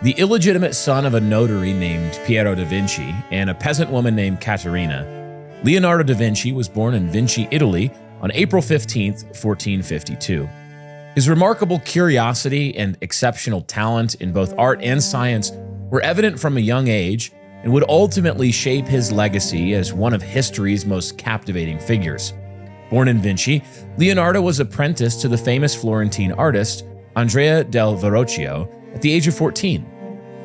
The illegitimate son of a notary named Piero da Vinci and a peasant woman named Caterina, Leonardo da Vinci was born in Vinci, Italy on April 15, 1452. His remarkable curiosity and exceptional talent in both art and science were evident from a young age and would ultimately shape his legacy as one of history's most captivating figures. Born in Vinci, Leonardo was apprenticed to the famous Florentine artist Andrea del Verrocchio at the age of 14.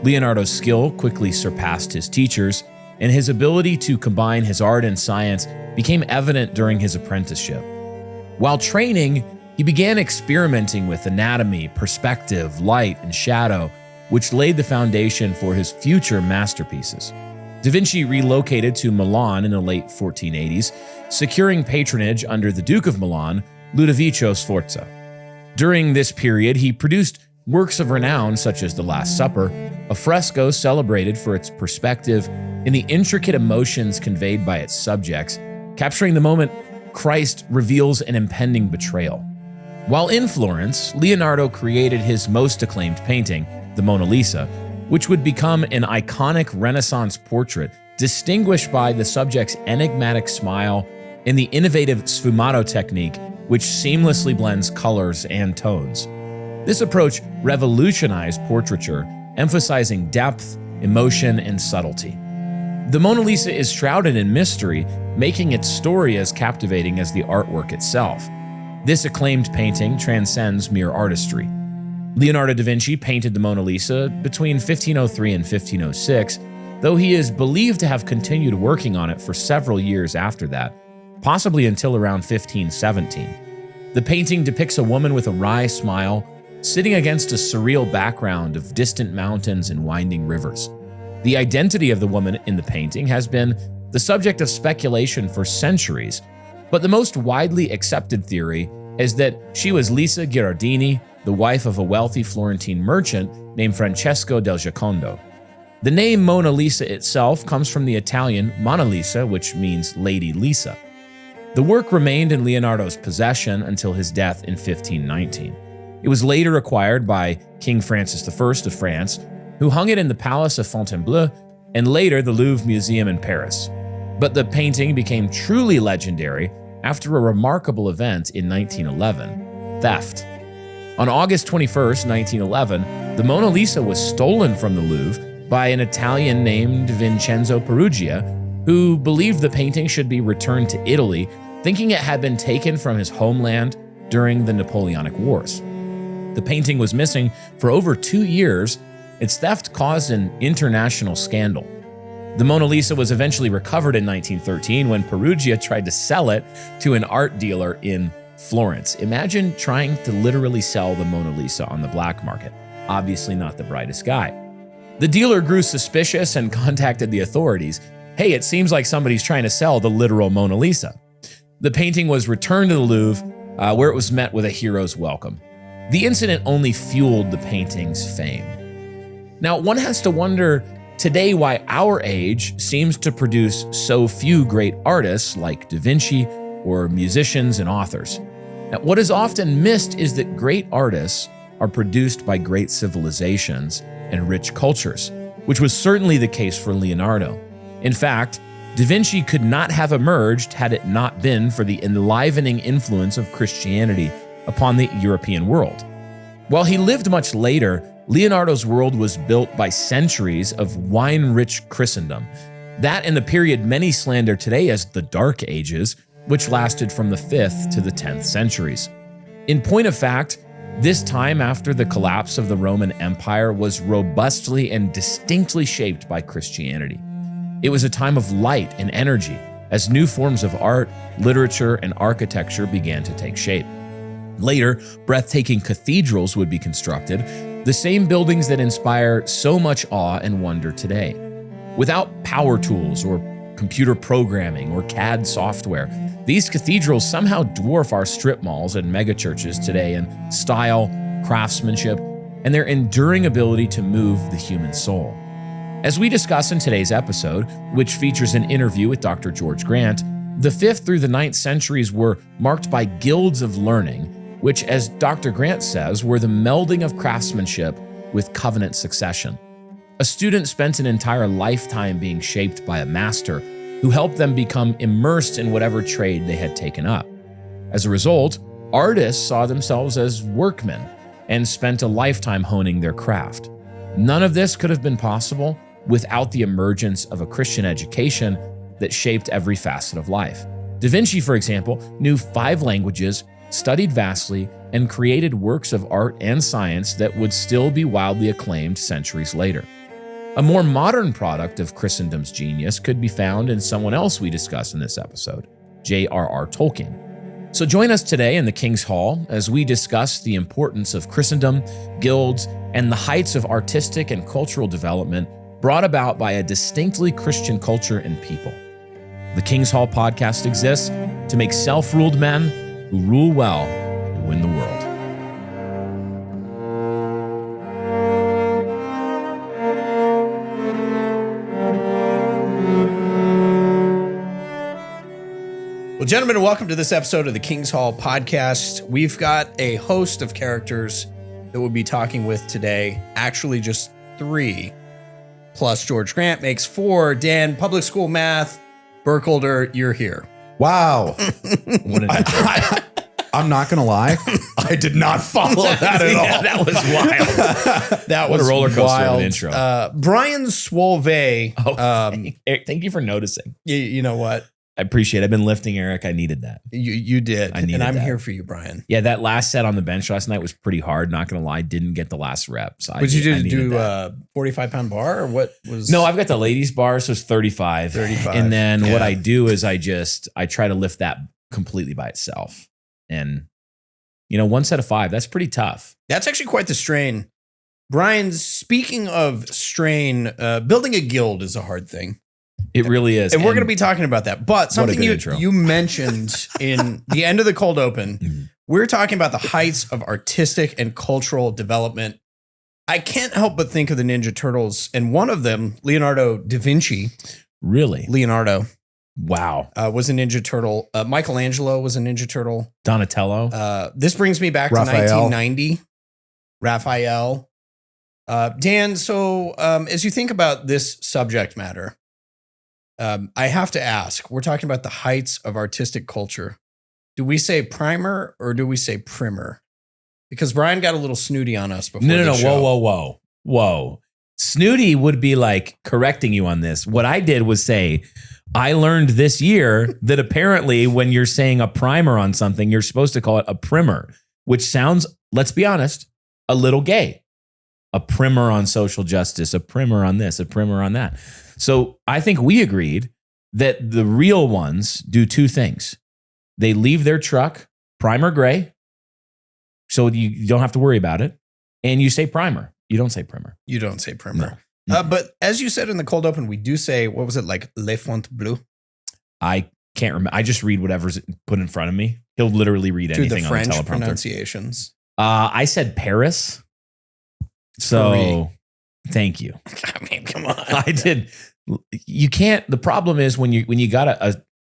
Leonardo's skill quickly surpassed his teachers, and his ability to combine his art and science became evident during his apprenticeship. While training, he began experimenting with anatomy, perspective, light, and shadow, which laid the foundation for his future masterpieces. Da Vinci relocated to Milan in the late 1480s, securing patronage under the Duke of Milan, Ludovico Sforza. During this period, he produced works of renown such as The Last Supper, a fresco celebrated for its perspective and the intricate emotions conveyed by its subjects, capturing the moment Christ reveals an impending betrayal. While in Florence, Leonardo created his most acclaimed painting, the Mona Lisa, which would become an iconic Renaissance portrait distinguished by the subject's enigmatic smile and the innovative sfumato technique, which seamlessly blends colors and tones. This approach revolutionized portraiture, emphasizing depth, emotion, and subtlety. The Mona Lisa is shrouded in mystery, making its story as captivating as the artwork itself. This acclaimed painting transcends mere artistry. Leonardo da Vinci painted the Mona Lisa between 1503 and 1506, though he is believed to have continued working on it for several years after that, possibly until around 1517. The painting depicts a woman with a wry smile, sitting against a surreal background of distant mountains and winding rivers. The identity of the woman in the painting has been the subject of speculation for centuries, but the most widely accepted theory is that she was Lisa Gherardini, the wife of a wealthy Florentine merchant named Francesco del Giocondo. The name Mona Lisa itself comes from the Italian Mona Lisa, which means Lady Lisa. The work remained in Leonardo's possession until his death in 1519. It was later acquired by King Francis I of France, who hung it in the Palace of Fontainebleau and later the Louvre Museum in Paris. But the painting became truly legendary after a remarkable event in 1911, theft. On August 21, 1911, the Mona Lisa was stolen from the Louvre by an Italian named Vincenzo Peruggia, who believed the painting should be returned to Italy, thinking it had been taken from his homeland during the Napoleonic Wars. The painting was missing for over 2 years. Its theft caused an international scandal. The Mona Lisa was eventually recovered in 1913 when Perugia tried to sell it to an art dealer in Florence. Imagine trying to literally sell the Mona Lisa on the black market. Obviously not the brightest guy. The dealer grew suspicious and contacted the authorities. Hey, it seems like somebody's trying to sell the literal Mona Lisa. The painting was returned to the Louvre, where it was met with a hero's welcome. The incident only fueled the painting's fame. Now, one has to wonder today why our age seems to produce so few great artists like Da Vinci or musicians and authors. Now, what is often missed is that great artists are produced by great civilizations and rich cultures, which was certainly the case for Leonardo. In fact, Da Vinci could not have emerged had it not been for the enlivening influence of Christianity upon the European world. While he lived much later, Leonardo's world was built by centuries of wine-rich Christendom, that in the period many slander today as the Dark Ages, which lasted from the 5th to the 10th centuries. In point of fact, this time after the collapse of the Roman Empire was robustly and distinctly shaped by Christianity. It was a time of light and energy as new forms of art, literature, and architecture began to take shape. Later, breathtaking cathedrals would be constructed, the same buildings that inspire so much awe and wonder today. Without power tools or computer programming or CAD software, these cathedrals somehow dwarf our strip malls and megachurches today in style, craftsmanship, and their enduring ability to move the human soul. As we discuss in today's episode, which features an interview with Dr. George Grant, the 5th through the 9th centuries were marked by guilds of learning, which, as Dr. Grant says, were the melding of craftsmanship with covenant succession. A student spent an entire lifetime being shaped by a master who helped them become immersed in whatever trade they had taken up. As a result, artists saw themselves as workmen and spent a lifetime honing their craft. None of this could have been possible without the emergence of a Christian education that shaped every facet of life. Da Vinci, for example, knew 5 languages, studied vastly, and created works of art and science that would still be wildly acclaimed centuries later. A more modern product of Christendom's genius could be found in someone else we discuss in this episode, J.R.R. Tolkien. So join us today in the King's Hall as we discuss the importance of Christendom, guilds, and the heights of artistic and cultural development brought about by a distinctly Christian culture and people. The King's Hall podcast exists to make self-ruled men who rule well and win the world. Well, gentlemen, welcome to this episode of the King's Hall podcast. We've got a host of characters that we'll be talking with today. Actually, just 3, plus George Grant makes 4. Dan, public school math, Burkholder, you're here. Wow. What an intro. I'm not going to lie. I did not follow that at all. Yeah, that was wild. That What was a roller coaster wild. of an intro. Brian Swolve. Eric, thank you for noticing. You know what? I appreciate it. I've been lifting, Eric. I needed that. You did. I needed and I'm that. here for you, Brian. Yeah, that last set on the bench last night was pretty hard. Not going to lie. Didn't get the last rep. So Would you I needed do that. 45-pound bar or what was? No, I've got the ladies bar, so it's 35. 35. And then Yeah. what I do is I try to lift that completely by itself. And, 1 set of 5, that's pretty tough. That's actually quite the strain. Brian, speaking of strain, building a guild is a hard thing. It really is. And we're going to be talking about that. But something good intro. you mentioned in the end of the cold open, we're talking about the heights of artistic and cultural development. I can't help but think of the Ninja Turtles, and one of them, Leonardo da Vinci. Really? Leonardo Wow. was a Ninja Turtle. Michelangelo was a Ninja Turtle. Donatello. This brings me back Raphael. to 1990. Raphael. Dan, so as you think about this subject matter, I have to ask, we're talking about the heights of artistic culture. Do we say primer or do we say primer? Because Brian got a little snooty on us before No. the show. Whoa. Snooty would be like correcting you on this. What I did was say, I learned this year that apparently when you're saying a primer on something, you're supposed to call it a primer, which sounds, let's be honest, a little gay. A primer on social justice, a primer on this, a primer on that. So I think we agreed that the real ones do 2 things. They leave their truck primer gray, so you don't have to worry about it. And you say primer. You don't say primer. You don't say primer. No. But as you said in the cold open, we do say, what was it, like Le Font Bleu? I can't remember. I just read whatever's put in front of me. He'll literally read To anything the on the French teleprompter. pronunciations. I said Paris. So thank you. I mean, come on. I did. You can't. The problem is when you got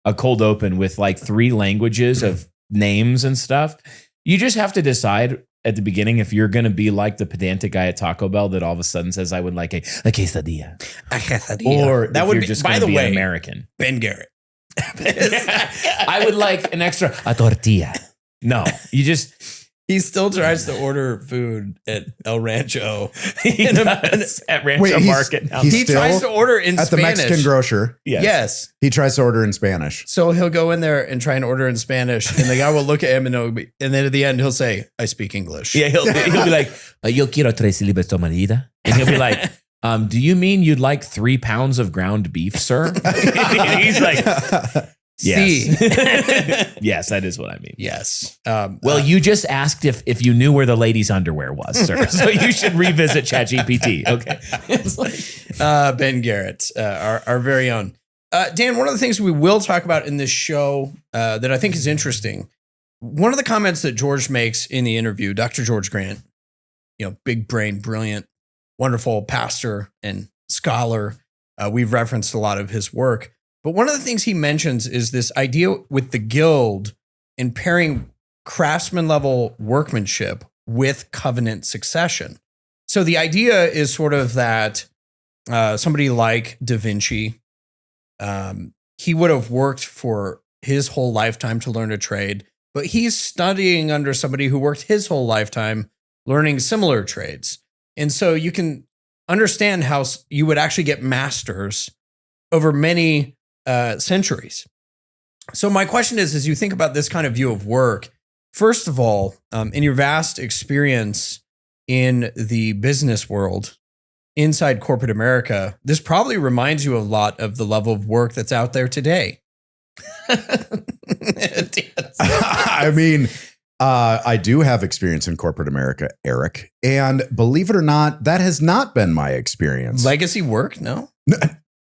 a cold open with like 3 languages of names and stuff, you just have to decide at the beginning if you're going to be like the pedantic guy at Taco Bell that all of a sudden says, I would like a quesadilla. A quesadilla. Or that if would you're be, just by gonna the be way, an American. Ben Garrett. I would like an extra a tortilla. No, you just He still tries to order food at El Rancho. he does at Rancho Wait, Market. Now. he's He still tries to order in at the Spanish. Mexican grocer. Yes. He tries to order in Spanish. So he'll go in there and try and order in Spanish, and the guy will look at him and then at the end he'll say, "I speak English." Yeah, he'll be like, "Yo quiero 3 libras de marida," and he'll be like, "Do you mean you'd like 3 pounds of ground beef, sir?" He's like, "Yes, yes, that is what I mean." Yes. Well, you just asked if you knew where the ladies' underwear was, sir. So you should revisit ChatGPT. Okay. It's like, Ben Garrett, our very own. Dan, one of the things we will talk about in this show that I think is interesting, one of the comments that George makes in the interview, Dr. George Grant, big brain, brilliant, wonderful pastor and scholar. We've referenced a lot of his work. But one of the things he mentions is this idea with the guild and pairing craftsman level workmanship with covenant succession. So the idea is sort of that somebody like Da Vinci, he would have worked for his whole lifetime to learn a trade, but he's studying under somebody who worked his whole lifetime learning similar trades. And so you can understand how you would actually get masters over many centuries. So my question is, as you think about this kind of view of work, first of all, in your vast experience in the business world, inside corporate America, this probably reminds you a lot of the level of work that's out there today. I mean, I do have experience in corporate America, Eric. And believe it or not, that has not been my experience. Legacy work? No?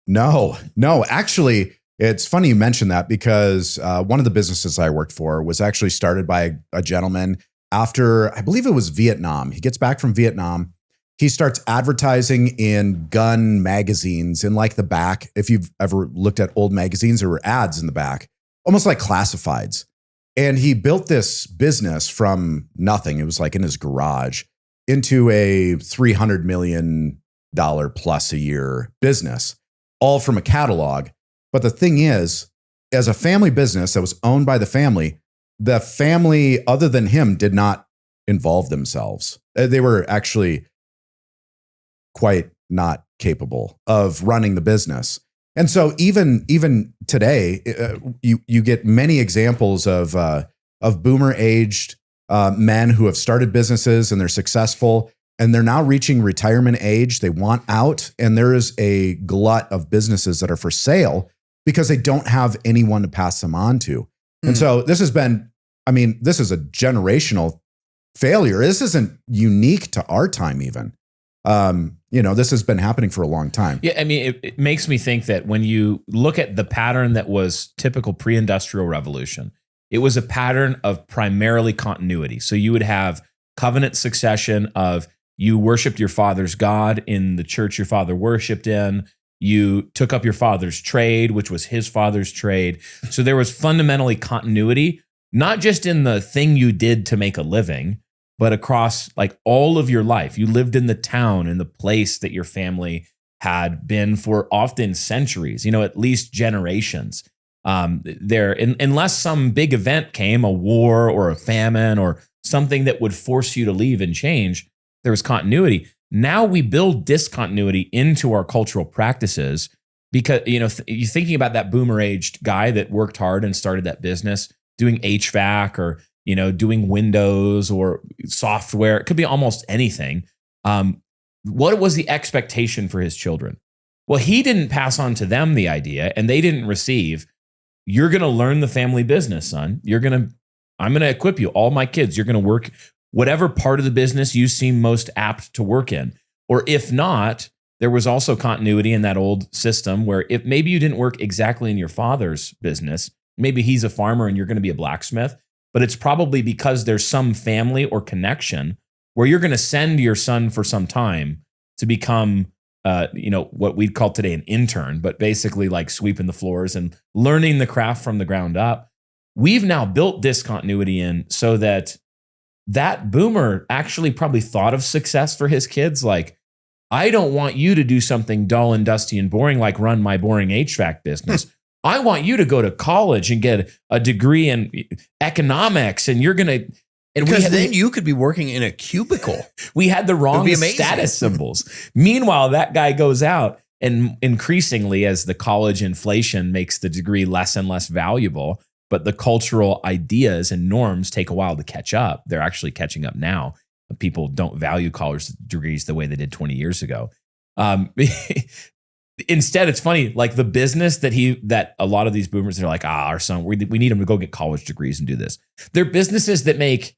No. Actually, it's funny you mentioned that because one of the businesses I worked for was actually started by a gentleman after, I believe it was Vietnam. He gets back from Vietnam. He starts advertising in gun magazines in like the back. If you've ever looked at old magazines, there were ads in the back, almost like classifieds. And he built this business from nothing. It was like in his garage into a $300 million plus a year business, all from a catalog. But the thing is, as a family business that was owned by the family, other than him, did not involve themselves. They were actually quite not capable of running the business. And so even today, you get many examples of boomer-aged men who have started businesses and they're successful and they're now reaching retirement age. They want out, and there is a glut of businesses that are for sale because they don't have anyone to pass them on to. And so this is a generational failure. This isn't unique to our time even. This has been happening for a long time. Yeah, I mean, it makes me think that when you look at the pattern that was typical pre-industrial revolution, it was a pattern of primarily continuity. So you would have covenant succession of you worshiped your father's God in the church your father worshiped in. You took up your father's trade, which was his father's trade. So there was fundamentally continuity, not just in the thing you did to make a living, but across like all of your life. You lived in the town, in the place that your family had been for often centuries, at least generations. Unless some big event came, a war or a famine or something that would force you to leave and change, there was continuity. Now we build discontinuity into our cultural practices because, you're thinking about that boomer-aged guy that worked hard and started that business doing HVAC or doing Windows or software. It could be almost anything. What was the expectation for his children? Well, he didn't pass on to them the idea, and they didn't receive. You're going to learn the family business, son. I'm going to equip you. All my kids, you're going to work whatever part of the business you seem most apt to work in. Or if not, there was also continuity in that old system where if maybe you didn't work exactly in your father's business, maybe he's a farmer and you're going to be a blacksmith, but it's probably because there's some family or connection where you're going to send your son for some time to become, what we'd call today an intern, but basically like sweeping the floors and learning the craft from the ground up. We've now built discontinuity in so that boomer actually probably thought of success for his kids. Like, I don't want you to do something dull and dusty and boring, like run my boring HVAC business. I want you to go to college and get a degree in economics, and you're going to... Because then you could be working in a cubicle. We had the wrong status symbols. Meanwhile, that guy goes out, and increasingly, as the college inflation makes the degree less and less valuable, but the cultural ideas and norms take a while to catch up. They're actually catching up now. People don't value college degrees the way they did 20 years ago. Instead, it's funny, like the business that a lot of these boomers are like, our son, we need him to go get college degrees and do this. They're businesses that make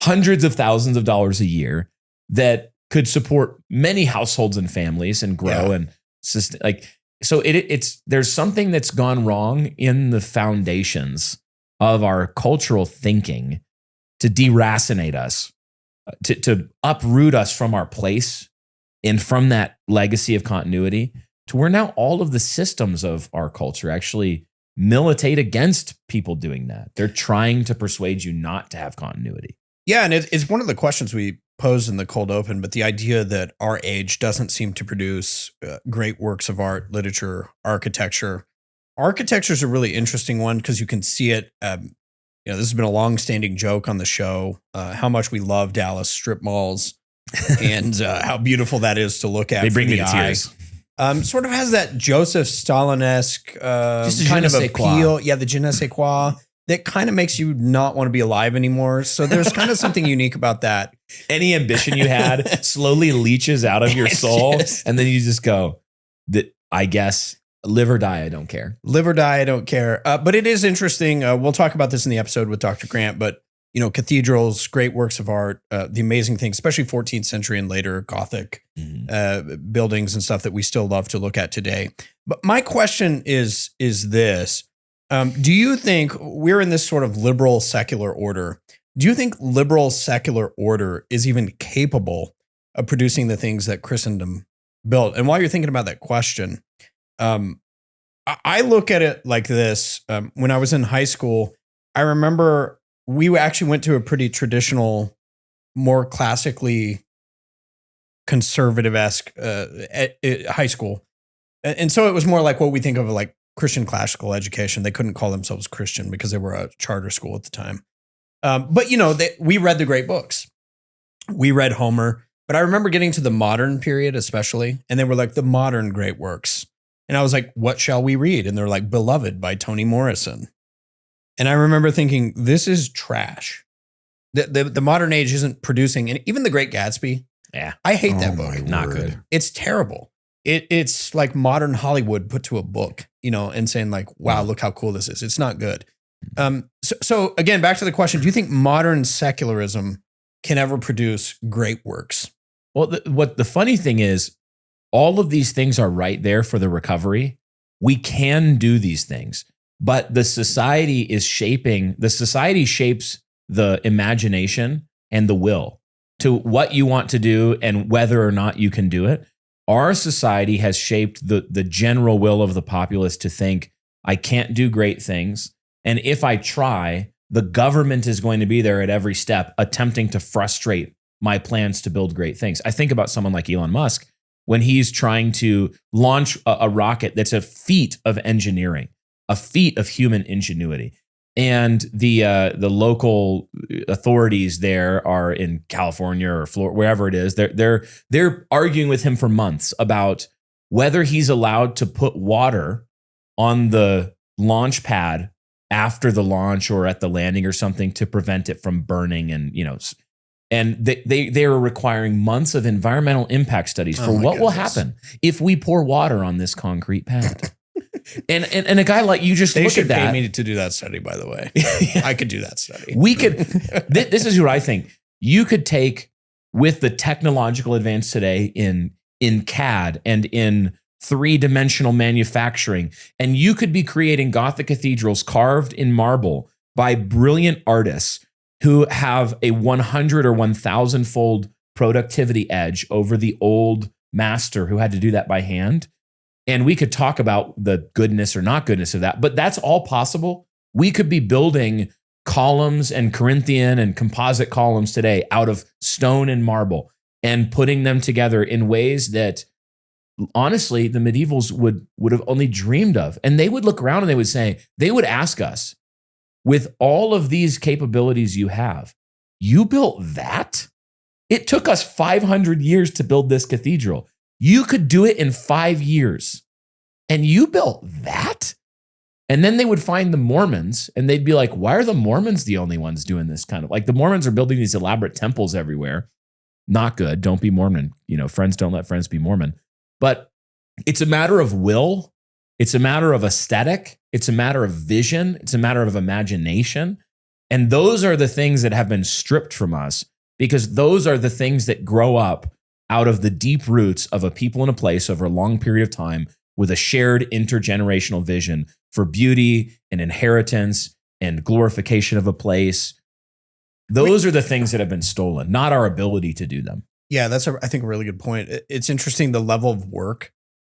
hundreds of thousands of dollars a year that could support many households and families and grow and sustain. So there's something that's gone wrong in the foundations of our cultural thinking to deracinate us, to uproot us from our place and from that legacy of continuity to where now all of the systems of our culture actually militate against people doing that. They're trying to persuade you not to have continuity. Yeah, and it's one of the questions we posed in the cold open, but the idea that our age doesn't seem to produce great works of art, literature, architecture. Architecture is a really interesting one because you can see it. This has been a long-standing joke on the show, how much we love Dallas strip malls and how beautiful that is to look at. They bring me to eye. tears. Sort of has that Joseph Stalin-esque Just kind of je ne sais quoi. appeal. Yeah, the je ne sais quoi. That kind of makes you not want to be alive anymore. So there's kind of something unique about that. Any ambition you had slowly leaches out of your soul. Yes. And then you just go, I guess, live or die, I don't care. Live or die, I don't care. But it is interesting. We'll talk about this in the episode with Dr. Grant, but cathedrals, great works of art, the amazing things, especially 14th century and later Gothic buildings and stuff that we still love to look at today. But my question is this. Do you think we're in this sort of liberal secular order? Do you think liberal secular order is even capable of producing the things that Christendom built? And while you're thinking about that question, I look at it like this. When I was in high school, I remember we actually went to a pretty traditional, more classically conservative-esque high school. And so it was more like what we think of like Christian classical education. They couldn't call themselves Christian because they were a charter school at the time. But we read the great books. We read Homer. But I remember getting to the modern period especially, and they were like the modern great works. And I was like, what shall we read? And they're like, Beloved by Toni Morrison. And I remember thinking, this is trash. The modern age isn't producing, and even The Great Gatsby. Yeah. I hate that book. Not good. It's terrible. It's like modern Hollywood put to a book, and saying like, wow, look how cool this is. It's not good. So again, back to the question, do you think modern secularism can ever produce great works? Well, the funny thing is, all of these things are right there for the recovery. We can do these things, but the society shapes the imagination and the will to what you want to do and whether or not you can do it. Our society has shaped the general will of the populace to think, I can't do great things. And if I try, the government is going to be there at every step, attempting to frustrate my plans to build great things. I think about someone like Elon Musk when he's trying to launch a rocket that's a feat of engineering, a feat of human ingenuity. And the local authorities there are in California or Florida, wherever it is. They're arguing with him for months about whether he's allowed to put water on the launch pad after the launch or at the landing or something to prevent it from burning. And they are requiring months of environmental impact studies for what will happen if we pour water on this concrete pad. And a guy like you just They look should at that. pay me to do that study, by the way. I could do that study. We could. This is what I think. You could take with the technological advance today in CAD and in 3-dimensional manufacturing, and you could be creating Gothic cathedrals carved in marble by brilliant artists who have a 100 or 1,000-fold productivity edge over the old master who had to do that by hand. And we could talk about the goodness or not goodness of that, but that's all possible. We could be building columns and Corinthian and composite columns today out of stone and marble and putting them together in ways that honestly the medievals would have only dreamed of. And they would look around and they would ask us, with all of these capabilities you have, you built that? It took us 500 years to build this cathedral. You could do it in 5 years, and you built that? And then they would find the Mormons, and they'd be like, why are the Mormons the only ones doing this kind of, like the Mormons are building these elaborate temples everywhere. Not good. Don't be Mormon. Friends don't let friends be Mormon. But it's a matter of will. It's a matter of aesthetic. It's a matter of vision. It's a matter of imagination. And those are the things that have been stripped from us because those are the things that grow up out of the deep roots of a people and a place over a long period of time with a shared intergenerational vision for beauty and inheritance and glorification of a place. Those are the things that have been stolen, not our ability to do them. Yeah, that's I think a really good point. It's interesting the level of work.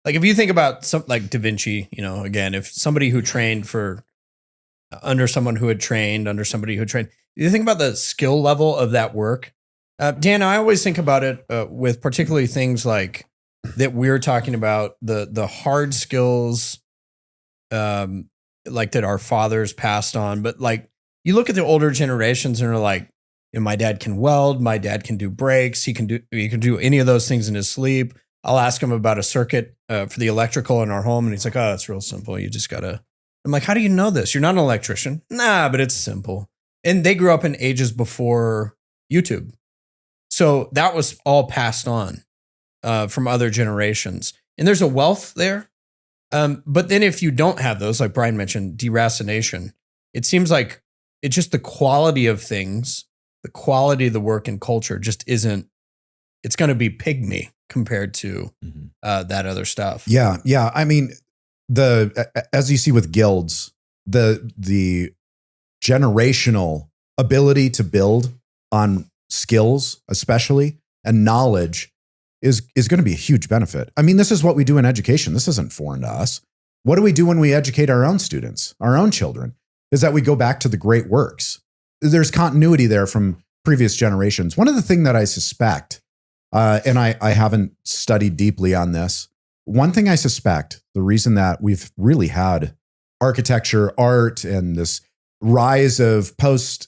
Like if you think about something like Da Vinci, again, if somebody who trained under someone who had trained under somebody who had trained, you think about the skill level of that work. Dan, I always think about it with particularly things like that we're talking about, the hard skills like that our fathers passed on. But like you look at the older generations and are like, my dad can weld, my dad can do brakes, he can do any of those things in his sleep. I'll ask him about a circuit for the electrical in our home, and he's like, "Oh, it's real simple. You just gotta." I'm like, "How do you know this? You're not an electrician." Nah, but it's simple. And they grew up in ages before YouTube, so that was all passed on from other generations. And there's a wealth there. But then if you don't have those, like Brian mentioned, deracination, it seems like it's just the quality of things, the quality of the work and culture just isn't. It's going to be pygmy compared to that other stuff. Yeah. I mean, as you see with guilds, the generational ability to build on skills, especially, and knowledge is going to be a huge benefit. I mean, this is what we do in education. This isn't foreign to us. What do we do when we educate our own students, our own children? Is that we go back to the great works. There's continuity there from previous generations. One of the things that I suspect, and I haven't studied deeply on this, one thing I suspect, the reason that we've really had architecture, art, and this rise of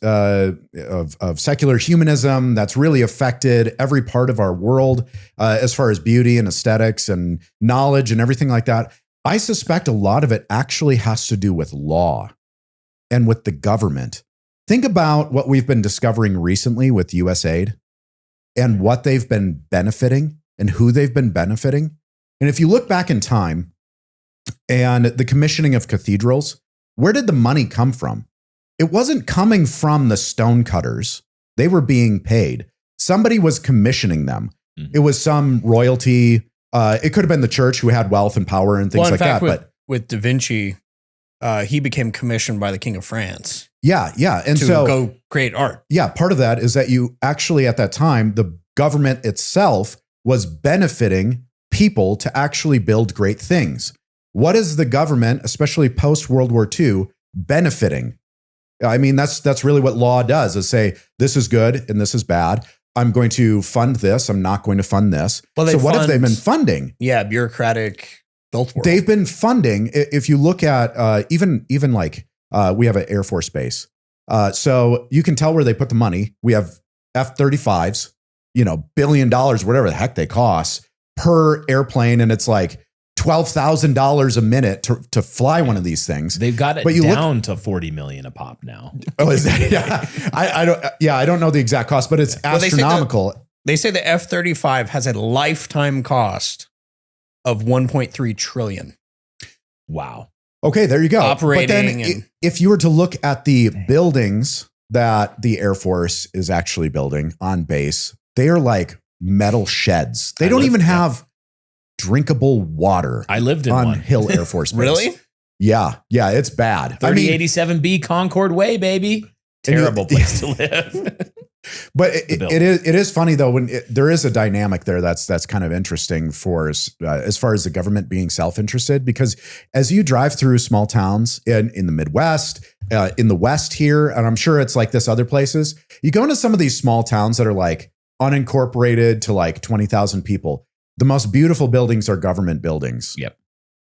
of secular humanism that's really affected every part of our world as far as beauty and aesthetics and knowledge and everything like that. I suspect a lot of it actually has to do with law and with the government. Think about what we've been discovering recently with USAID and what they've been benefiting and who they've been benefiting. And if you look back in time and the commissioning of cathedrals, where did the money come from? It wasn't coming from the stonecutters. They were being paid. Somebody was commissioning them. Mm-hmm. It was some royalty. It could have been the church who had wealth and power and things like that. But with Da Vinci, he became commissioned by the King of France. Yeah. And to go create art. Yeah. Part of that is that you actually, at that time, the government itself was benefiting people to actually build great things. What is the government, especially post World War II, benefiting? I mean, that's really what law does, is say, this is good and this is bad. I'm going to fund this. I'm not going to fund this. Well, so what have they been funding? Yeah, bureaucratic built world. They've been funding. If you look at even like we have an Air Force base. So you can tell where they put the money. We have F-35s, $1 billion, whatever the heck they cost per airplane. And it's like $12,000 a minute to fly one of these things. They've got it down to $40 million a pop now. Oh, is that? Yeah. I don't know the exact cost, but it's astronomical. They say the F-35 has a lifetime cost of $1.3 trillion. Wow. Okay, there you go. Operating. But then if you were to look at the buildings that the Air Force is actually building on base, they are like metal sheds. They don't even have drinkable water. I lived in on one. Hill Air Force Base. Really? Yeah, it's bad. 3087B Concord Way, baby. Terrible place to live. But it is funny though, when there is a dynamic there that's kind of interesting for us as far as the government being self-interested, because as you drive through small towns in the Midwest, in the West here, and I'm sure it's like this other places, you go into some of these small towns that are like unincorporated to like 20,000 people. The most beautiful buildings are government buildings. Yep.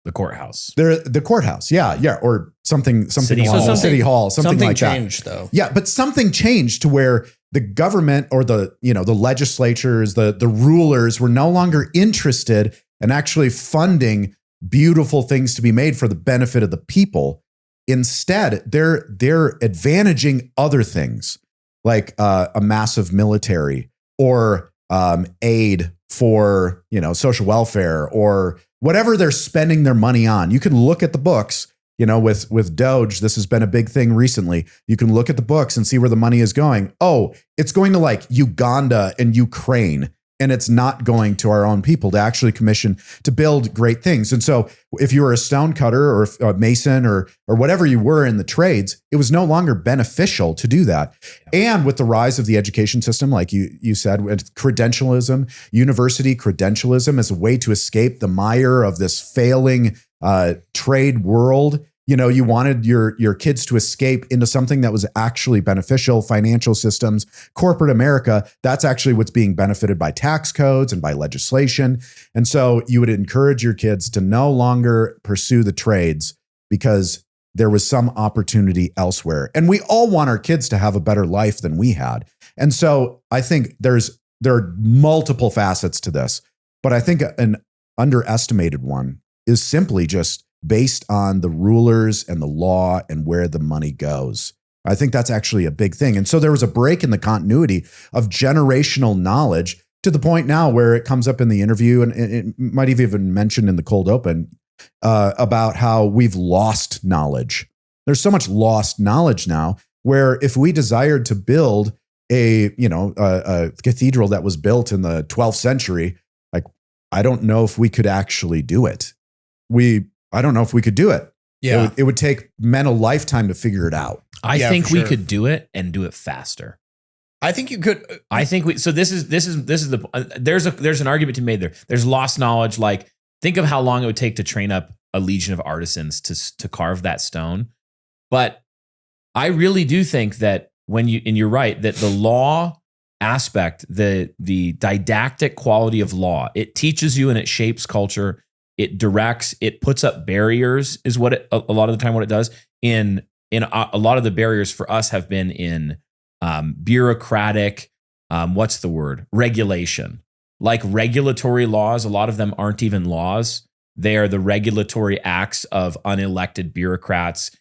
The courthouse. They're the courthouse. Yeah. Or something City along Hall. City Hall, something like that. Something changed though. Yeah, but something changed to where the government or the legislatures, the rulers were no longer interested in actually funding beautiful things to be made for the benefit of the people. Instead, they're advantaging other things like a massive military or aid for social welfare or whatever they're spending their money on. You can look at the books. With Doge, this has been a big thing recently. You can look at the books and see where the money is going. Oh, it's going to like Uganda and Ukraine, and it's not going to our own people to actually commission to build great things. And so if you were a stonecutter or a mason or whatever you were in the trades, it was no longer beneficial to do that. And with the rise of the education system, like you said, with credentialism, university credentialism as a way to escape the mire of this failing trade world, You wanted your kids to escape into something that was actually beneficial, financial systems, corporate America. That's actually what's being benefited by tax codes and by legislation. And so you would encourage your kids to no longer pursue the trades because there was some opportunity elsewhere. And we all want our kids to have a better life than we had. And so I think there are multiple facets to this, but I think an underestimated one is simply just based on the rulers and the law and where the money goes. I think that's actually a big thing. And so there was a break in the continuity of generational knowledge to the point now where it comes up in the interview, and it might have even mentioned in the cold open about how we've lost knowledge. There's so much lost knowledge now where if we desired to build a cathedral that was built in the 12th century, like, I don't know if we could actually do it. I don't know if we could do it. Yeah. It would take men a lifetime to figure it out. I think we could do it and do it faster. I think you could. I think so there's an argument to be made there. There's lost knowledge. Like, think of how long it would take to train up a legion of artisans to carve that stone. But I really do think that and you're right, that the law aspect, the didactic quality of law, it teaches you and it shapes culture. It directs, it puts up barriers, is what a lot of the time what it does. In a lot of the barriers for us have been in bureaucratic, regulation. Like regulatory laws, a lot of them aren't even laws. They are the regulatory acts of unelected bureaucrats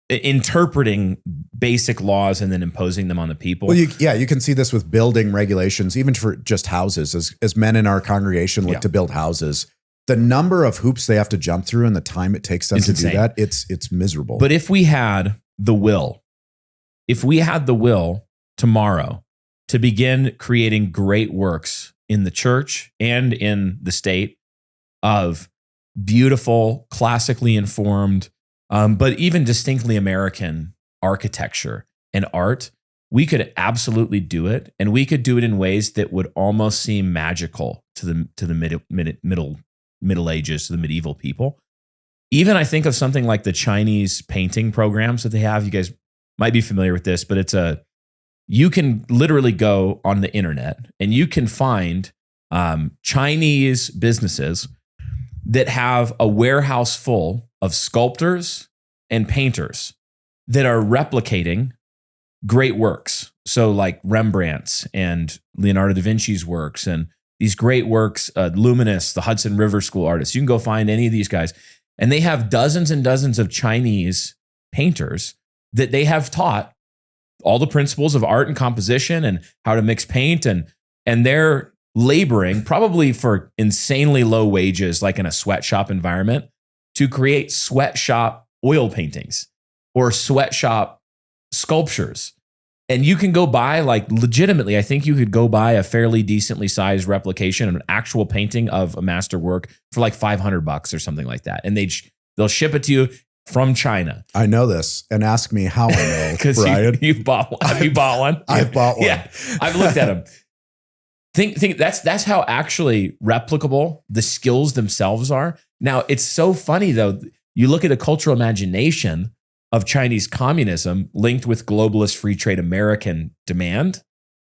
interpreting basic laws and then imposing them on the people. Well, you can see this with building regulations, even for just houses. As men in our congregation look to build houses, the number of hoops they have to jump through and the time it takes them to do that, it's miserable. But if we had the will tomorrow to begin creating great works in the church and in the state of beautiful, classically informed, but even distinctly American architecture and art, we could absolutely do it. And we could do it in ways that would almost seem magical to the Middle Ages, to the medieval people. Even I think of something like the Chinese painting programs that they have. You guys might be familiar with this, but you can literally go on the internet and you can find Chinese businesses that have a warehouse full of sculptors and painters that are replicating great works. So like Rembrandt's and Leonardo da Vinci's works and these great works, Luminous, the Hudson River School artists. You can go find any of these guys. And they have dozens and dozens of Chinese painters that they have taught all the principles of art and composition and how to mix paint. And they're laboring probably for insanely low wages, like in a sweatshop environment, to create sweatshop oil paintings or sweatshop sculptures. And you can go buy, like, legitimately, I think you could go buy a fairly decently sized replication of an actual painting of a master work for like $500 or something like that. And they'll ship it to you from China. I know this, and ask me how I know. Because you've bought one. Have you bought one? I've bought one. Yeah, I've looked at them. Think that's how actually replicable the skills themselves are. Now, it's so funny though. You look at the cultural imagination of Chinese communism linked with globalist free trade American demand.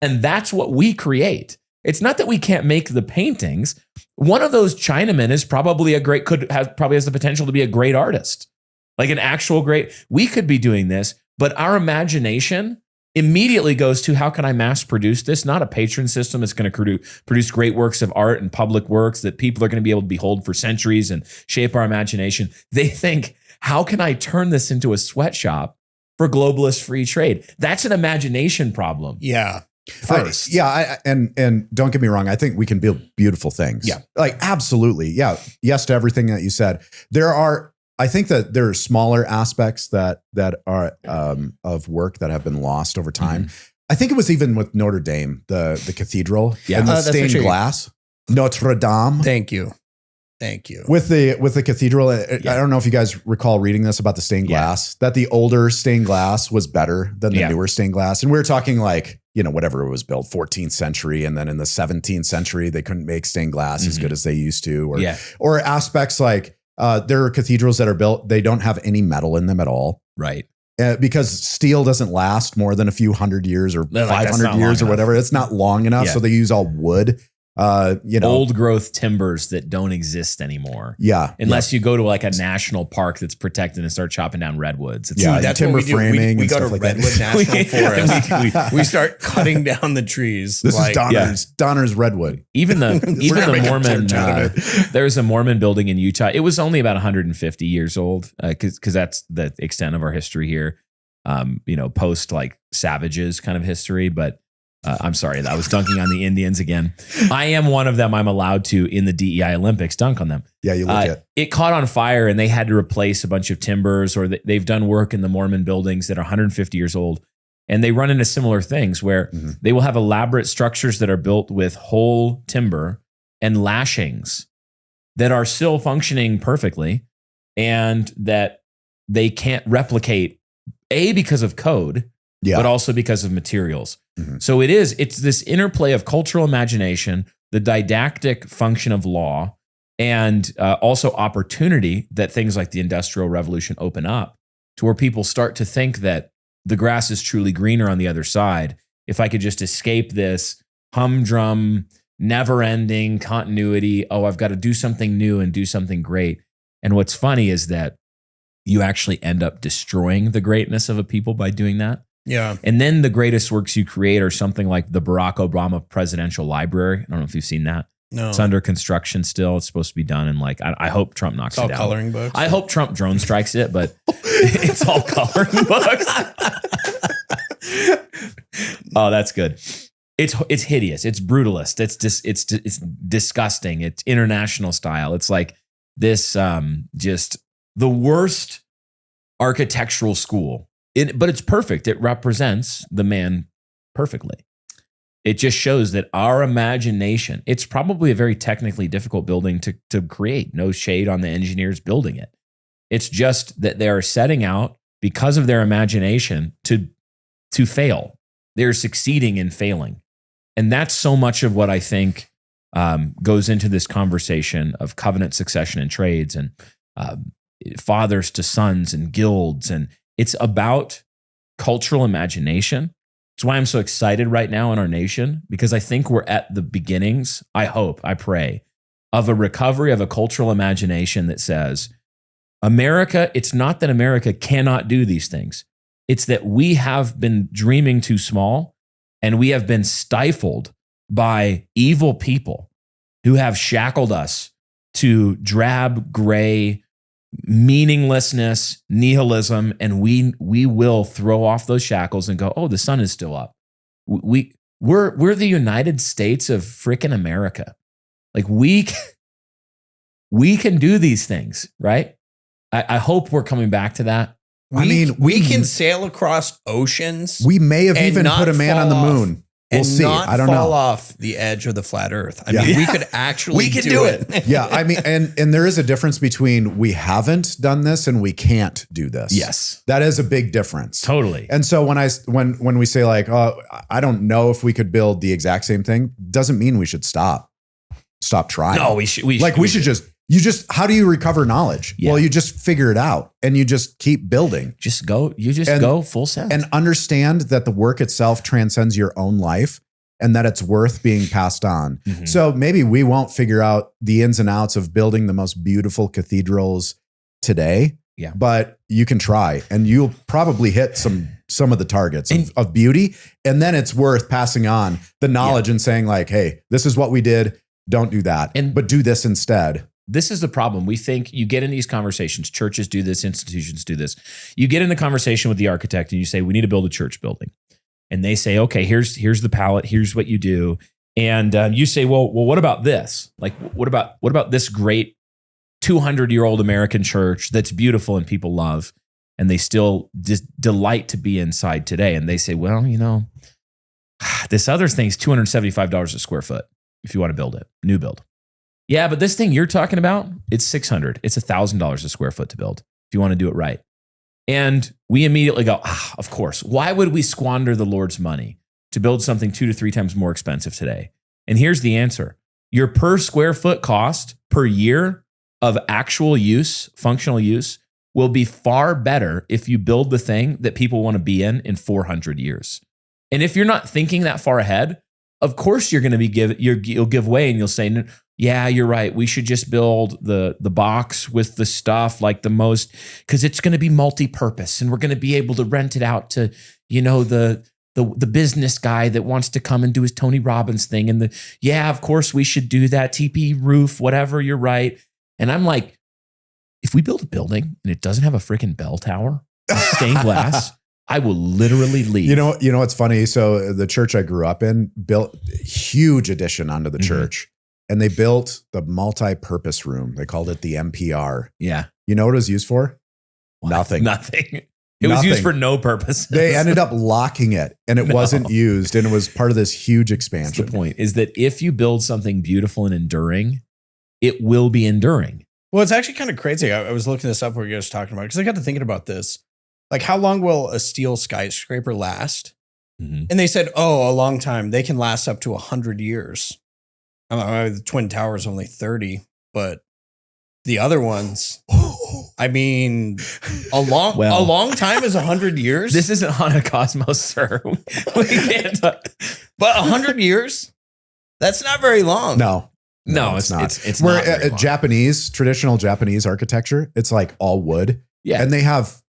And that's what we create. It's not that we can't make the paintings. One of those Chinamen is probably probably has the potential to be a great artist, like an actual great. We could be doing this, but our imagination immediately goes to, how can I mass produce this? Not a patron system that's going to produce great works of art and public works that people are going to be able to behold for centuries and shape our imagination. They think, how can I turn this into a sweatshop for globalist free trade? That's an imagination problem. Yeah. First. And don't get me wrong. I think we can build beautiful things. Yeah. Like, absolutely. Yeah. Yes to everything that you said. I think that there are smaller aspects that are of work that have been lost over time. Mm-hmm. I think it was even with Notre Dame, the cathedral, and the stained glass. Notre Dame. Thank you. With the cathedral, I don't know if you guys recall reading this about the stained glass, that the older stained glass was better than the newer stained glass. And we were talking like, whatever it was built, 14th century. And then in the 17th century, they couldn't make stained glass as good as they used to. Or aspects like There are cathedrals that are built, they don't have any metal in them at all. Right. Because steel doesn't last more than a few hundred years or Like, 500 years or whatever. It's not long enough. Yeah. So they use all wood. Old growth timbers that don't exist anymore. Yeah. Unless you go to like a national park that's protected and start chopping down redwoods. It's Yeah, like, that's timber what we do. framing We and go to stuff like that. Redwood National Forest. We start cutting down the trees. This like, is Donner's redwood. even the make a Mormon, church out of there's a Mormon building in Utah. It was only about 150 years old because that's the extent of our history here. Post like savages kind of history, but I'm sorry, I was dunking on the Indians again. I am one of them. I'm allowed to, in the DEI Olympics, dunk on them. Yeah, you look at It caught on fire and they had to replace a bunch of timbers, or they've done work in the Mormon buildings that are 150 years old. And they run into similar things where they will have elaborate structures that are built with whole timber and lashings that are still functioning perfectly and that they can't replicate, because of code, but also because of materials. So it's this interplay of cultural imagination, the didactic function of law, and also opportunity that things like the Industrial Revolution open up to where people start to think that the grass is truly greener on the other side. If I could just escape this humdrum, never-ending continuity, I've got to do something new and do something great. And what's funny is that you actually end up destroying the greatness of a people by doing that. Yeah. And then the greatest works you create are something like the Barack Obama Presidential Library. I don't know if you've seen that. No. It's under construction still. It's supposed to be done in I hope Trump knocks It's all it down. coloring books. I hope Trump drone strikes it, but it's all coloring books. Oh, that's good. It's hideous. It's brutalist. It's disgusting. It's international style. It's like this just the worst architectural school. But it's perfect. It represents the man perfectly. It just shows that our imagination, it's probably a very technically difficult building to create. No shade on the engineers building it. It's just that they are setting out because of their imagination to fail. They're succeeding in failing. And that's so much of what I think goes into this conversation of covenant succession and trades and fathers to sons and guilds. And it's about cultural imagination. It's why I'm so excited right now in our nation, because I think we're at the beginnings, I hope, I pray, of a recovery of a cultural imagination that says, America, it's not that America cannot do these things. It's that we have been dreaming too small and we have been stifled by evil people who have shackled us to drab, gray, meaninglessness, nihilism, and we will throw off those shackles and go, the sun is still up. We're the United States of freaking America. Like we can do these things, right? I hope we're coming back to that. We can sail across oceans. We may have even not put a man on the fall off moon. We'll and see. not I don't fall know. off the edge of the flat earth. I Yeah. mean, we could actually do it. Yeah, I mean, and there is a difference between we haven't done this and we can't do this. Yes. That is a big difference. Totally. And so when we say like, I don't know if we could build the exact same thing, doesn't mean we should stop trying. No, we should how do you recover knowledge? Yeah. Well, you just figure it out and you just keep building. Go full send. And understand that the work itself transcends your own life and that it's worth being passed on. Mm-hmm. So maybe we won't figure out the ins and outs of building the most beautiful cathedrals today. Yeah. But you can try and you'll probably hit some of the targets of beauty. And then it's worth passing on the knowledge and saying like, hey, this is what we did. Don't do that, but do this instead. This is the problem. We think you get in these conversations, churches do this, institutions do this. You get in the conversation with the architect and you say, we need to build a church building. And they say, okay, here's the palette. Here's what you do. And you say, well, what about this? Like, what about this great 200-year-old American church that's beautiful and people love, and they still delight to be inside today? And they say, well, this other thing's $275 a square foot if you want to build it, new build. Yeah, but this thing you're talking about, it's $600. It's $1,000 a square foot to build if you want to do it right. And we immediately go, of course. Why would we squander the Lord's money to build something 2 to 3 times more expensive today? And here's the answer. Your per square foot cost per year of actual use, functional use, will be far better if you build the thing that people want to be in 400 years. And if you're not thinking that far ahead, of course you're going to be you'll give way and you'll say, yeah, you're right. We should just build the box with the stuff like the most, because it's going to be multi-purpose and we're going to be able to rent it out to, the business guy that wants to come and do his Tony Robbins thing. And of course we should do that. TP roof, whatever, you're right. And I'm like, if we build a building and it doesn't have a freaking bell tower, stained glass, I will literally leave. You know what's funny? So the church I grew up in built a huge addition onto the church, and they built the multi-purpose room. They called it the MPR. Yeah. You know what it was used for? What? Nothing. It was used for no purpose. They ended up locking it, and it wasn't used, and it was part of this huge expansion. That's the point, is that if you build something beautiful and enduring, it will be enduring. Well, it's actually kind of crazy. I was looking this up where you guys were talking about it, because I got to thinking about this. Like, how long will a steel skyscraper last? Mm-hmm. And they said, a long time. They can last up to 100 years. The Twin Towers only 30, but the other ones, I mean, a long time is 100 years. This isn't Haunted Cosmos, sir. We can't. But 100 years? That's not very long. No, it's not. It's Where not very long. Traditional Japanese architecture, it's like all wood. Yeah. And they have,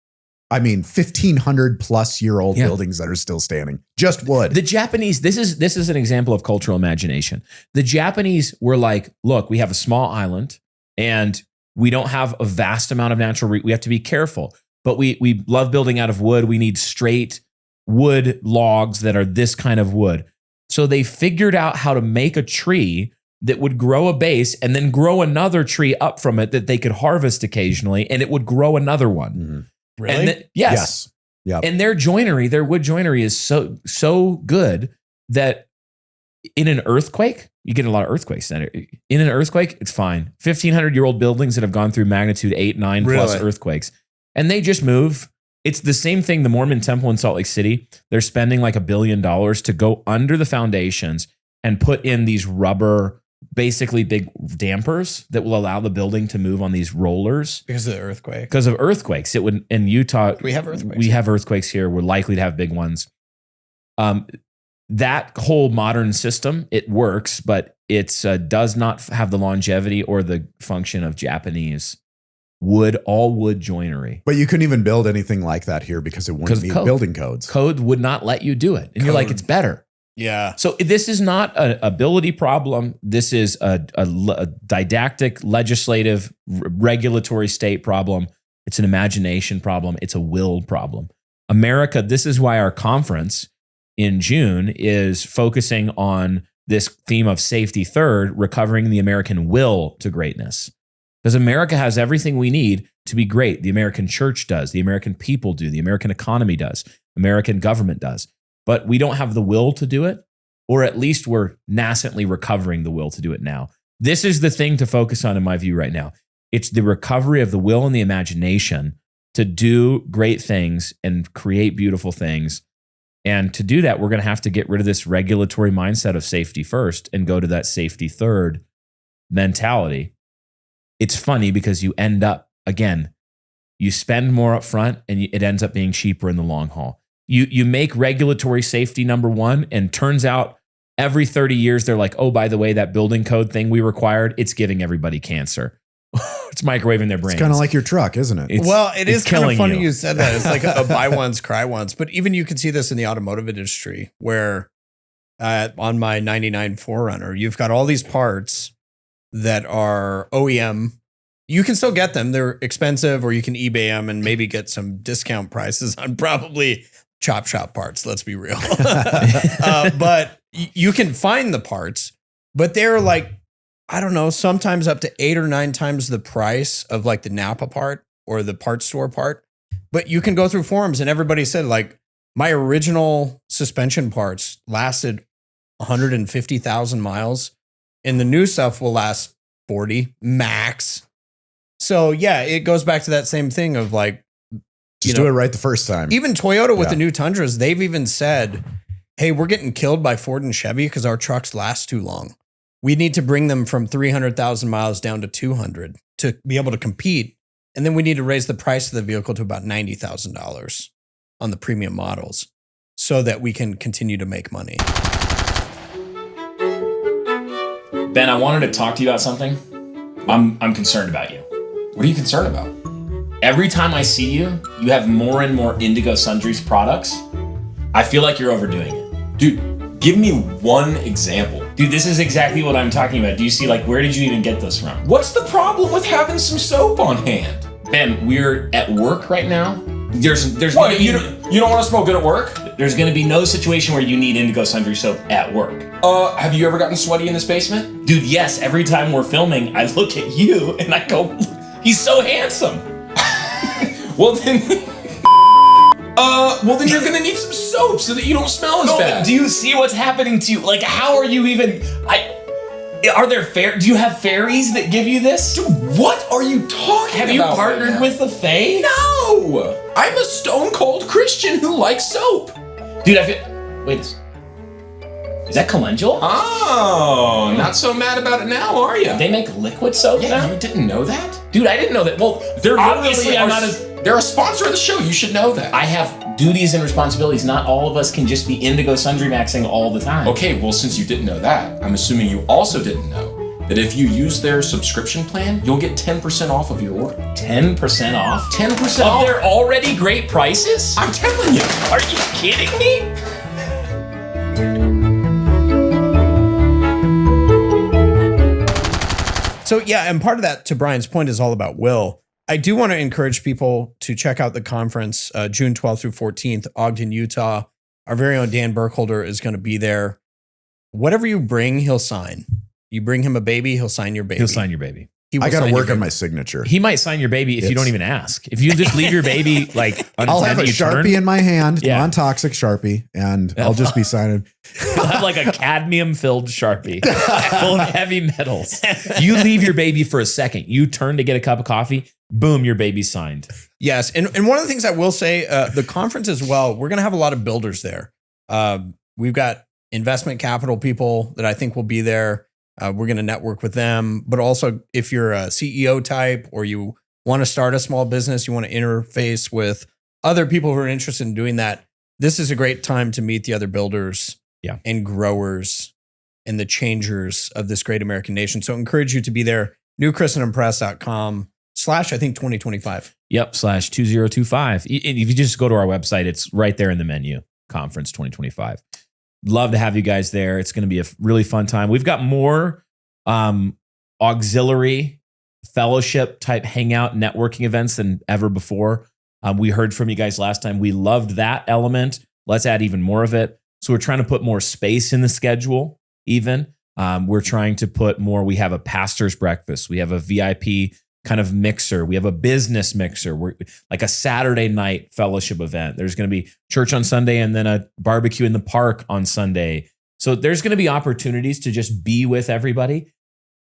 1,500 plus year old buildings that are still standing. Just wood. The Japanese, this is an example of cultural imagination. The Japanese were like, look, we have a small island and we don't have a vast amount of natural, we have to be careful, but we love building out of wood. We need straight wood logs that are this kind of wood. So they figured out how to make a tree that would grow a base and then grow another tree up from it that they could harvest occasionally, and it would grow another one. Mm-hmm. Really? And yes. Yep. And their wood joinery is so good that in an earthquake, you get a lot of earthquakes. In an earthquake, it's fine. 1,500-year-old buildings that have gone through magnitude 8, 9 plus earthquakes. And they just move. It's the same thing. The Mormon temple in Salt Lake City, they're spending like $1 billion to go under the foundations and put in these rubber, basically big dampers that will allow the building to move on these rollers. Because of the earthquake. Because of earthquakes. It would, in Utah, we have earthquakes. We have earthquakes here. We're likely to have big ones. That whole modern system, it works, but it does not have the longevity or the function of Japanese all wood joinery. But you couldn't even build anything like that here because it wouldn't meet building codes. Code would not let you do it. And you're like, it's better. Yeah. So this is not an ability problem. This is a didactic, legislative, regulatory state problem. It's an imagination problem. It's a will problem. America, this is why our conference in June is focusing on this theme of safety third, recovering the American will to greatness. Because America has everything we need to be great. The American church does. The American people do. The American economy does. American government does. But we don't have the will to do it, or at least we're nascently recovering the will to do it now. This is the thing to focus on in my view right now. It's the recovery of the will and the imagination to do great things and create beautiful things. And to do that, we're going to have to get rid of this regulatory mindset of safety first and go to that safety third mentality. It's funny because you end up, again, you spend more up front and it ends up being cheaper in the long haul. You make regulatory safety number one, and turns out every 30 years, they're like, oh, by the way, that building code thing we required, it's giving everybody cancer. It's microwaving their brains. It's kind of like your truck, isn't it? It is kind of funny you said that. It's like a buy once, cry once. But even you can see this in the automotive industry where on my 99 4Runner, you've got all these parts that are OEM. You can still get them. They're expensive, or you can eBay them and maybe get some discount prices on probably chop shop parts. Let's be real. But you can find the parts, but they're like, I don't know, sometimes up to 8 or 9 times the price of like the Napa part or the parts store part. But you can go through forums and everybody said, like, my original suspension parts lasted 150,000 miles and the new stuff will last 40 max. So yeah, it goes back to that same thing of like, just do it right the first time. Even Toyota with the new Tundras, they've even said, hey, we're getting killed by Ford and Chevy because our trucks last too long. We need to bring them from 300,000 miles down to 200 to be able to compete. And then we need to raise the price of the vehicle to about $90,000 on the premium models so that we can continue to make money. Ben, I wanted to talk to you about something. I'm concerned about you. What are you concerned about? Every time I see you, you have more and more Indigo Sundries products. I feel like you're overdoing it. Dude, give me one example. Dude, this is exactly what I'm talking about. Do you see, like, where did you even get this from? What's the problem with having some soap on hand? Ben, we're at work right now. There's What, gonna be, you don't want to smell good at work? there's gonna be no situation where you need Indigo Sundry soap at work. Have you ever gotten sweaty in this basement? Dude, yes, every time we're filming, I look at you and I go, he's so handsome. Well then, you're gonna need some soap so that you don't smell as bad. Do you see what's happening to you? Like, how are you even, are there do you have fairies that give you this? Dude, what are you talking about? Have you partnered right with the Fae? No! I'm a stone cold Christian who likes soap. Dude, wait, is that calendula? Oh, not so mad about it now, are you? They make liquid soap Yeah, now? you didn't know that? Dude, I didn't know that. Well, They're obviously literally they're a sponsor of the show. You should know that. I have duties and responsibilities. Not all of us can just be Indigo Sundry Maxing all the time. Okay, well, since you didn't know that, I'm assuming you also didn't know that if you use their subscription plan, you'll get 10% off of your order. 10% off? 10% Of off? their already great prices? I'm telling you. Are you kidding me? So yeah, and part of that, to Brian's point, is all about will. I do want to encourage people to check out the conference, June 12th through 14th, Ogden, Utah. Our very own Dan Burkholder is going to be there. Whatever you bring, he'll sign. You bring him a baby, he'll sign your baby. He'll sign your baby. He will I got sign to your work on baby. my signature. He might sign your baby if you It's- don't even ask. If you just leave your baby like I'll have a unattended, Sharpie in my hand, Yeah. non-toxic Sharpie, and I'll just be signing. You'll have like a cadmium-filled Sharpie full of heavy metals. You leave your baby for a second. You turn to get a cup of coffee. Boom, your baby's signed. Yes. And one of the things I will say, the conference as well, we're going to have a lot of builders there. We've got investment capital people that I think will be there. We're going to network with them. But also, if you're a CEO type or you want to start a small business, you want to interface with other people who are interested in doing that, this is a great time to meet the other builders and growers and the changers of this great American nation. So I encourage you to be there. newchristendompress.com/2025. Yep, /2025. If you just go to our website, it's right there in the menu, Conference 2025. Love to have you guys there. It's going to be a really fun time. We've got more auxiliary fellowship type hangout networking events than ever before. We heard from you guys last time. We loved that element. Let's add even more of it. So we're trying to put more space in the schedule even. We're trying to put more. We have a pastor's breakfast. We have a VIP kind of mixer. We have a business mixer. We're like a Saturday night fellowship event. There's going to be church on Sunday and then a barbecue in the park on Sunday. So there's going to be opportunities to just be with everybody,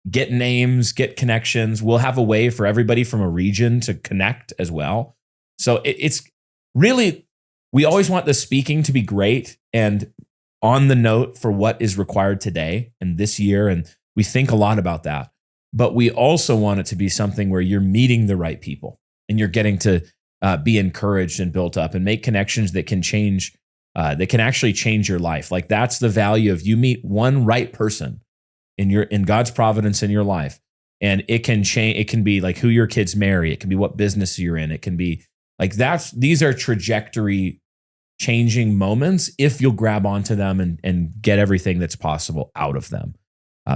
get names, get connections. We'll have a way for everybody from a region to connect as well. So it's really, we always want the speaking to be great and on the note for what is required today and this year. And we think a lot about that. But we also want it to be something where you're meeting the right people and you're getting to be encouraged and built up and make connections that can change, that can actually change your life. Like that's the value of you meet one right person in God's providence in your life. And it can change. It can be like who your kids marry. It can be what business you're in. It can be like these are trajectory changing moments if you'll grab onto them and get everything that's possible out of them.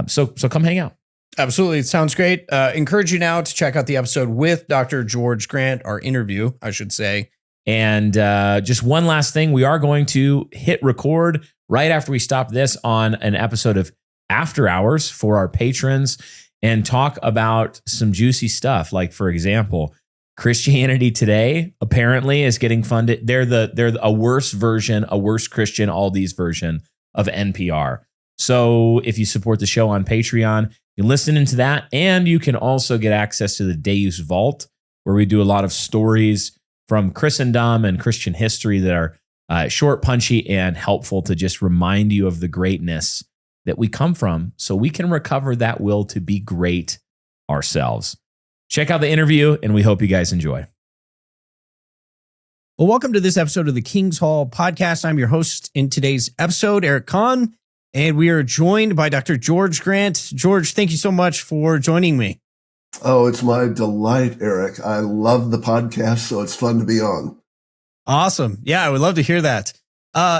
So come hang out. Absolutely. It sounds great. Encourage you now to check out the episode with Dr. George Grant, our interview, I should say. And just one last thing, we are going to hit record right after we stop this on an episode of After Hours for our patrons and talk about some juicy stuff. Like, for example, Christianity Today apparently is getting funded. They're a worse version, a worse Christian Aldi's version of NPR. So if you support the show on Patreon, you listen into that, and you can also get access to the Deus Vault, where we do a lot of stories from Christendom and Christian history that are short, punchy, and helpful to just remind you of the greatness that we come from so we can recover that will to be great ourselves. Check out the interview, and we hope you guys enjoy. Well, welcome to this episode of the King's Hall podcast. I'm your host in today's episode, Eric Kahn, and we are joined by Dr. George Grant. George, thank you so much for joining me. Oh, it's my delight, Eric. I love the podcast, so it's fun to be on. Awesome. Yeah, I would love to hear that.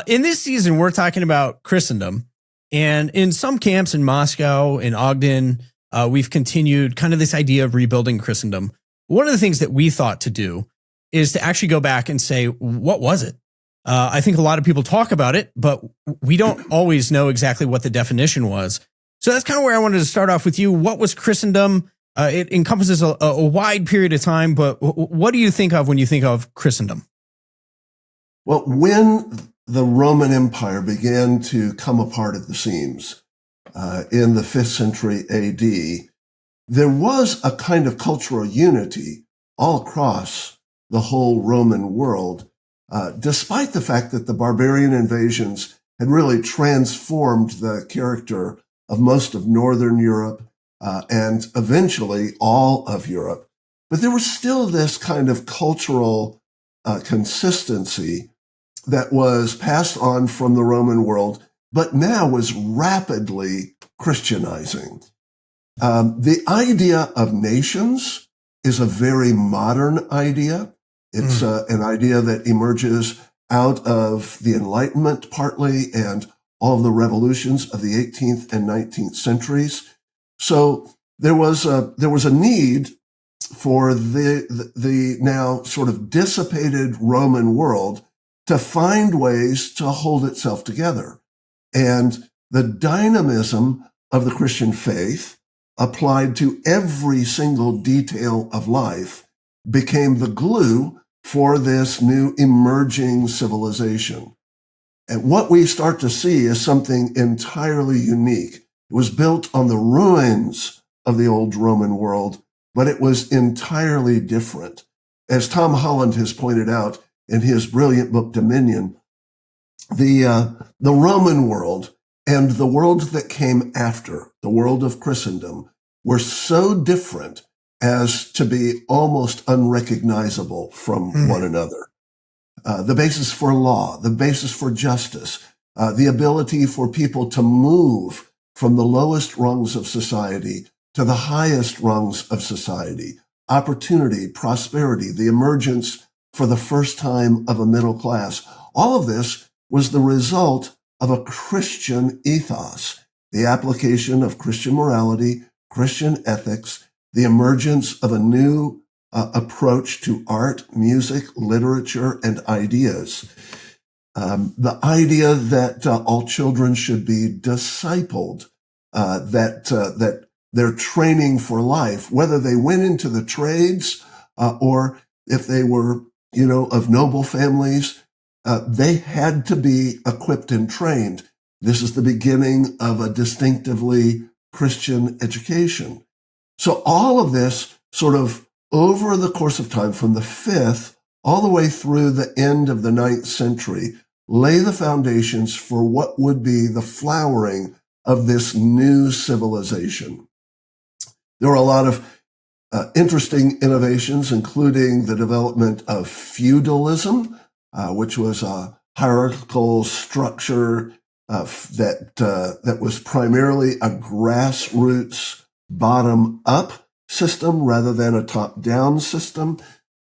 In this season, we're talking about Christendom. And in some camps in Moscow, in Ogden, we've continued kind of this idea of rebuilding Christendom. One of the things that we thought to do is to actually go back and say, what was it? I think a lot of people talk about it, but we don't always know exactly what the definition was. So that's kind of where I wanted to start off with you. What was Christendom? It encompasses a wide period of time, but what do you think of when you think of Christendom? Well, when the Roman Empire began to come apart at the seams in the 5th century AD, there was a kind of cultural unity all across the whole Roman world, despite the fact that the barbarian invasions had really transformed the character of most of Northern Europe and eventually all of Europe. But there was still this kind of cultural consistency that was passed on from the Roman world, but now was rapidly Christianizing. The idea of nations is a very modern idea. It's an idea that emerges out of the Enlightenment partly and all of the revolutions of the 18th and 19th centuries. So there was a need for the now sort of dissipated Roman world to find ways to hold itself together. And the dynamism of the Christian faith applied to every single detail of life became the glue for this new emerging civilization. And what we start to see is something entirely unique. It was built on the ruins of the old Roman world, but it was entirely different. As Tom Holland has pointed out in his brilliant book, Dominion, the Roman world and the world that came after, the world of Christendom, were so different as to be almost unrecognizable from one another. The basis for law, the basis for justice, the ability for people to move from the lowest rungs of society to the highest rungs of society, opportunity, prosperity, the emergence for the first time of a middle class. All of this was the result of a Christian ethos, the application of Christian morality, Christian ethics, the emergence of a new approach to art, music, literature, and ideas. The idea that all children should be discipled, that their training for life, whether they went into the trades or if they were, of noble families, they had to be equipped and trained. This is the beginning of a distinctively Christian education. So all of this sort of over the course of time from the 5th all the way through the end of the 9th century lay the foundations for what would be the flowering of this new civilization. There were a lot of interesting innovations, including the development of feudalism, which was a hierarchical structure that was primarily a grassroots bottom-up system rather than a top-down system,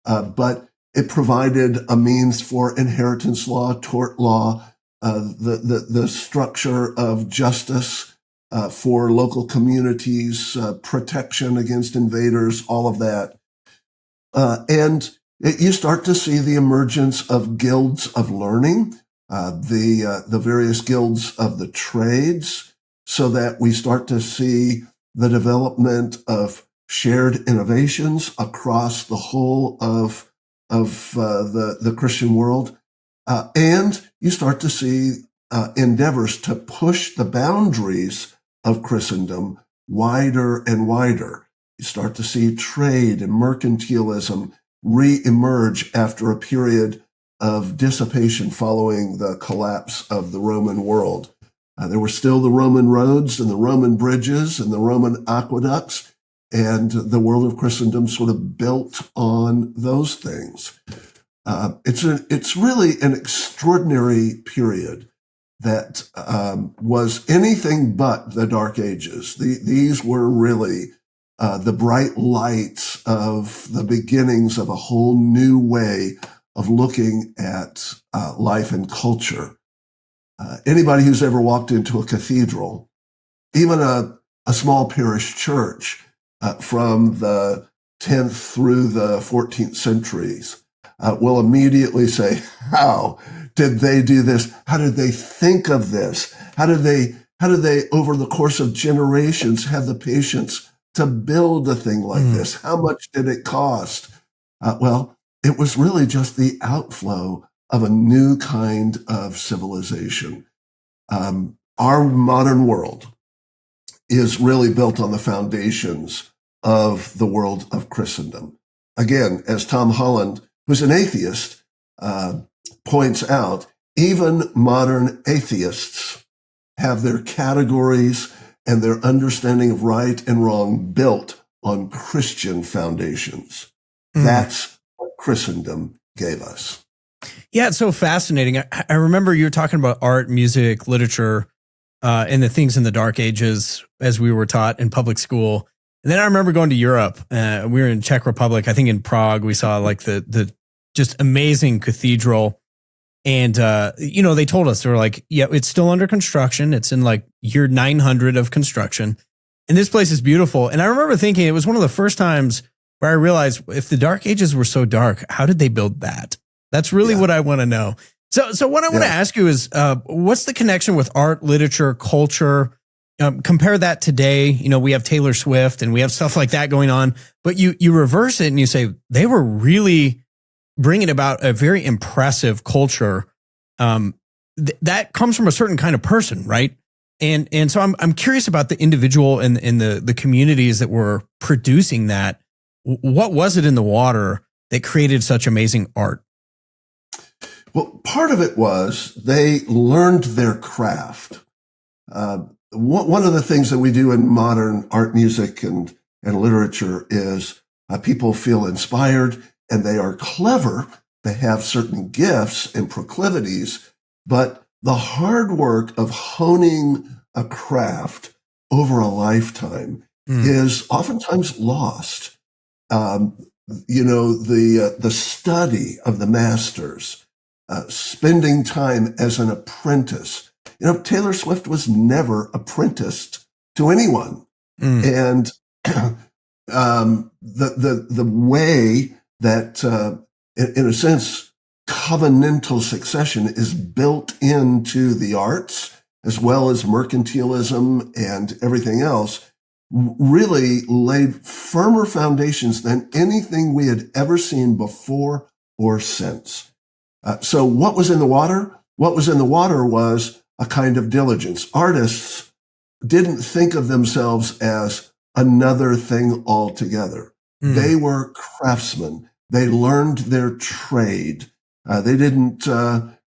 but it provided a means for inheritance law, tort law, the structure of justice for local communities, protection against invaders, all of that. And you start to see the emergence of guilds of learning, the various guilds of the trades, so that we start to see the development of shared innovations across the whole of the Christian world. And you start to see endeavors to push the boundaries of Christendom wider and wider. You start to see trade and mercantilism re-emerge after a period of dissipation following the collapse of the Roman world. There were still the Roman roads and the Roman bridges and the Roman aqueducts, and the world of Christendom sort of built on those things. It's really an extraordinary period that was anything but the Dark Ages. These were really the bright lights of the beginnings of a whole new way of looking at life and culture. Anybody who's ever walked into a cathedral, even a small parish church from the 10th through the 14th centuries, will immediately say, how did they do this? How did they think of this? How did they, over the course of generations, have the patience to build a thing like this? How much did it cost? Well, it was really just the outflow of a new kind of civilization. Our modern world is really built on the foundations of the world of Christendom. Again, as Tom Holland, who's an atheist, points out, even modern atheists have their categories and their understanding of right and wrong built on Christian foundations. That's what Christendom gave us. Yeah, it's so fascinating. I remember you were talking about art, music, literature, and the things in the Dark Ages as we were taught in public school. And then I remember going to Europe. We were in Czech Republic. I think in Prague, we saw like the just amazing cathedral. And, they told us, they were like, yeah, it's still under construction. It's in like year 900 of construction. And this place is beautiful. And I remember thinking it was one of the first times where I realized if the Dark Ages were so dark, how did they build that? That's really what I want to know. So what I want to ask you is, what's the connection with art, literature, culture? Compare that today. We have Taylor Swift and we have stuff like that going on, but you reverse it and you say they were really bringing about a very impressive culture. That comes from a certain kind of person, right? And so I'm curious about the individual and the communities that were producing that. What was it in the water that created such amazing art? Well, part of it was they learned their craft. One of the things that we do in modern art, music, and literature is people feel inspired and they are clever. They have certain gifts and proclivities, but the hard work of honing a craft over a lifetime is oftentimes lost. The study of the masters, spending time as an apprentice. Taylor Swift was never apprenticed to anyone. And the way that, in a sense, covenantal succession is built into the arts, as well as mercantilism and everything else, really laid firmer foundations than anything we had ever seen before or since. So what was in the water? What was in the water was a kind of diligence. Artists didn't think of themselves as another thing altogether. They were craftsmen. They learned their trade. They didn't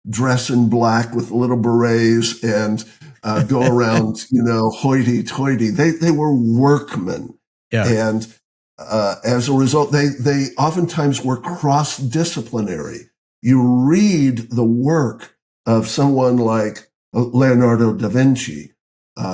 dress in black with little berets and go around, hoity-toity. They were workmen. Yeah. And as a result, they oftentimes were cross-disciplinary. You read the work of someone like Leonardo da Vinci,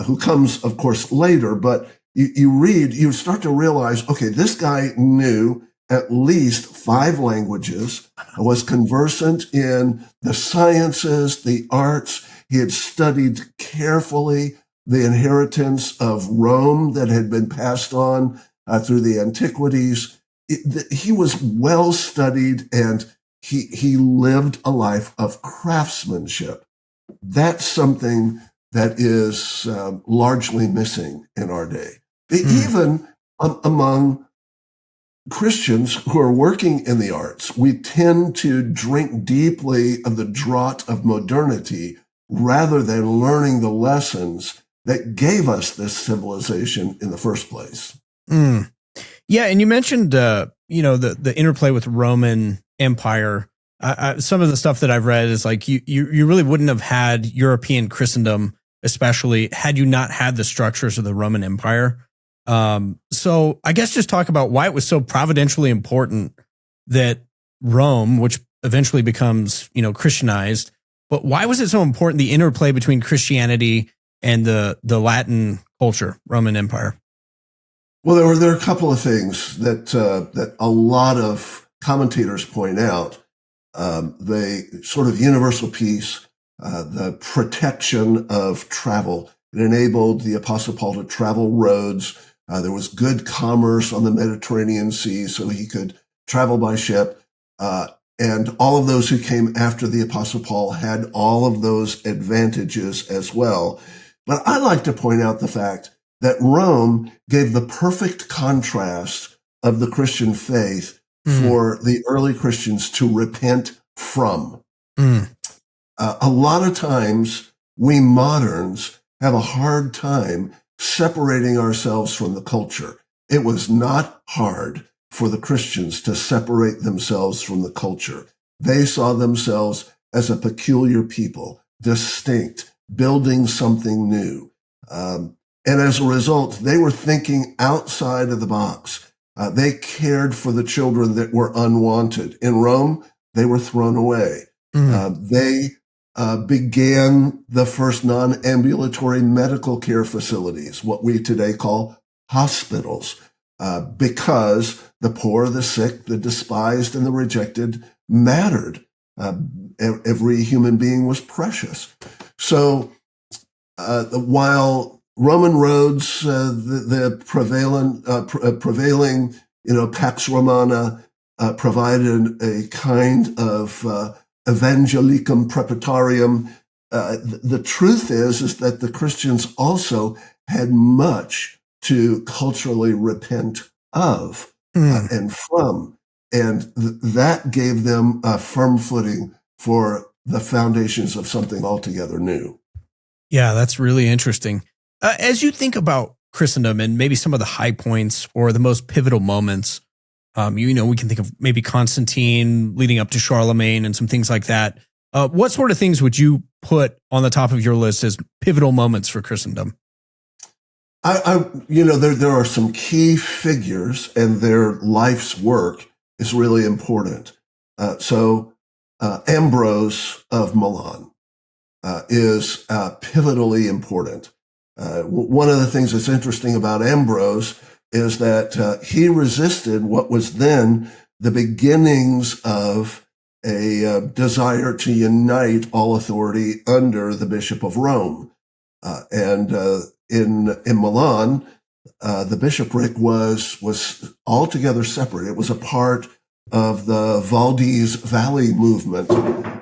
who comes, of course, later, but you start to realize, okay, this guy knew at least 5 languages, was conversant in the sciences, the arts. He had studied carefully the inheritance of Rome that had been passed on through the antiquities. He was well studied and he lived a life of craftsmanship. That's something that is largely missing in our day. Even among Christians who are working in the arts, we tend to drink deeply of the draught of modernity rather than learning the lessons that gave us this civilization in the first place. Yeah, and you mentioned the interplay with Roman Empire. Some of the stuff that I've read is like you really wouldn't have had European Christendom especially had you not had the structures of the Roman Empire. So I guess just talk about why it was so providentially important that Rome, which eventually becomes, Christianized, but why was it so important, the interplay between Christianity and the Latin culture, Roman Empire? Well, there are a couple of things that a lot of commentators point out. The sort of universal peace, the protection of travel. It enabled the Apostle Paul to travel roads. There was good commerce on the Mediterranean Sea, so he could travel by ship. And all of those who came after the Apostle Paul had all of those advantages as well. But I like to point out the fact that Rome gave the perfect contrast of the Christian faith for the early Christians to repent from. A lot of times, we moderns have a hard time separating ourselves from the culture. It was not hard for the Christians to separate themselves from the culture. They saw themselves as a peculiar people, distinct, building something new. And as a result, they were thinking outside of the box. They cared for the children that were unwanted. In Rome, they were thrown away. They began the first non-ambulatory medical care facilities, what we today call hospitals, because the poor, the sick, the despised, and the rejected mattered. Every human being was precious. So while Roman roads, the prevailing, Pax Romana, provided a kind of evangelicum preparatorium. The truth is that the Christians also had much to culturally repent of and from, and that gave them a firm footing for the foundations of something altogether new. Yeah, that's really interesting. As you think about Christendom and maybe some of the high points or the most pivotal moments, we can think of maybe Constantine leading up to Charlemagne and some things like that. What sort of things would you put on the top of your list as pivotal moments for Christendom? There are some key figures, and their life's work is really important. So Ambrose of Milan is pivotally important. One of the things that's interesting about Ambrose is that he resisted what was then the beginnings of a desire to unite all authority under the Bishop of Rome. And in Milan, the bishopric was altogether separate. It was a part of the Valdese Valley movement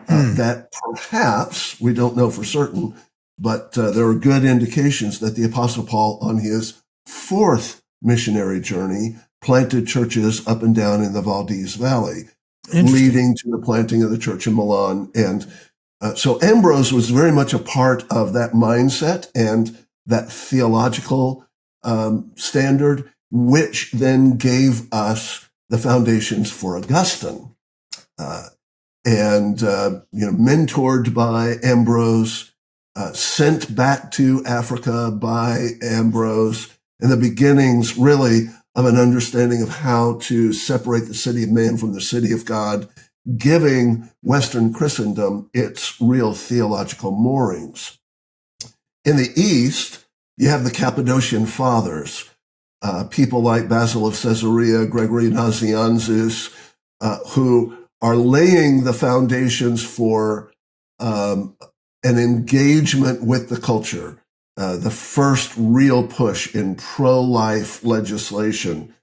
that perhaps, we don't know for certain, but there are good indications that the Apostle Paul, on his fourth missionary journey, planted churches up and down in the Valdese Valley, leading to the planting of the church in Milan. And so Ambrose was very much a part of that mindset and that theological standard, which then gave us the foundations for Augustine. Mentored by Ambrose, sent back to Africa by Ambrose, and the beginnings really of an understanding of how to separate the city of man from the city of God, giving Western Christendom its real theological moorings. In the East, you have the Cappadocian Fathers, people like Basil of Caesarea, Gregory Nazianzus, who are laying the foundations for an engagement with the culture, the first real push in pro-life legislation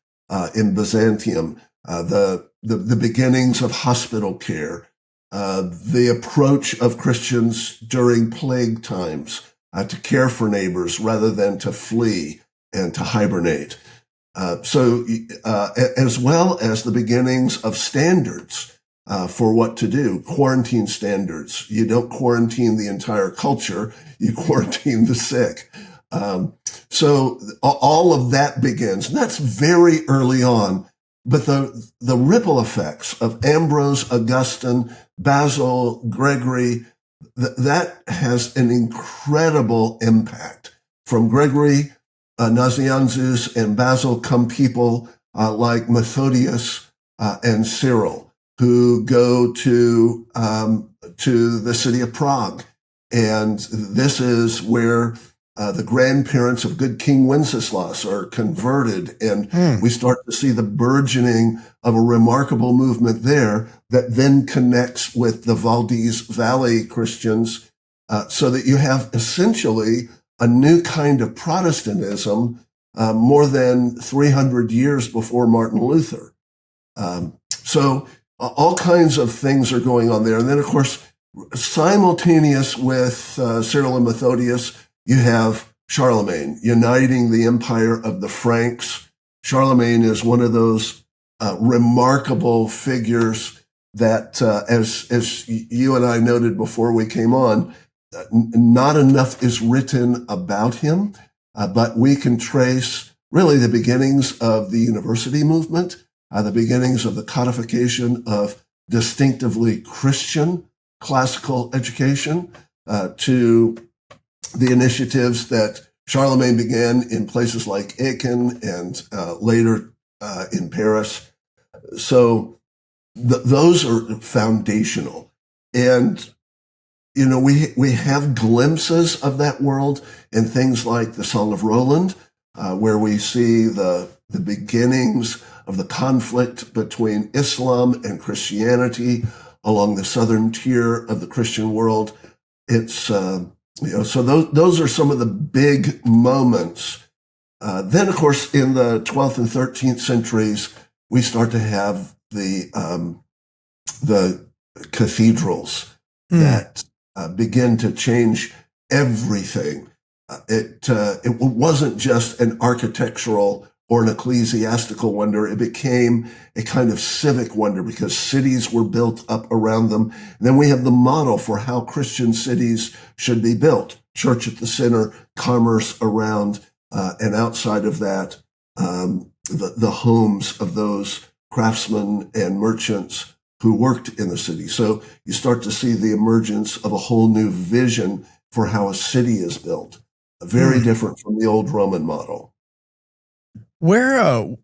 in Byzantium, the beginnings of hospital care, the approach of Christians during plague times to care for neighbors rather than to flee and to hibernate. As well as the beginnings of standards for what to do, quarantine standards. You don't quarantine the entire culture, you quarantine the sick. So all of that begins, and that's very early on. But the ripple effects of Ambrose, Augustine, Basil, Gregory, that has an incredible impact. From Gregory Nazianzus and Basil come people like Methodius and Cyril, who go to the city of Prague. And this is where the grandparents of good King Wenceslas are converted. And we start to see the burgeoning of a remarkable movement there that then connects with the Valdez Valley Christians, so that you have essentially a new kind of Protestantism more than 300 years before Martin Luther. So all kinds of things are going on there. And then, of course, simultaneous with Cyril and Methodius, you have Charlemagne uniting the empire of the Franks. Charlemagne is one of those remarkable figures that, as you and I noted before we came on, not enough is written about him, but we can trace really the beginnings of the university movement, the beginnings of the codification of distinctively Christian classical education, to the initiatives that Charlemagne began in places like Aachen and later in Paris. So those are foundational. And, you know, we have glimpses of that world in things like the Song of Roland, where we see the beginnings of the conflict between Islam and Christianity along the southern tier of the Christian world. It's, so those are some of the big moments. Then, of course, in the 12th and 13th centuries, we start to have the cathedrals that begin to change everything. It wasn't just an architectural or an ecclesiastical wonder. It became a kind of civic wonder because cities were built up around them. And then we have the model for how Christian cities should be built. Church at the center, commerce around, and outside of that, the homes of those craftsmen and merchants who worked in the city. So you start to see the emergence of a whole new vision for how a city is built, very different from the old Roman model. Where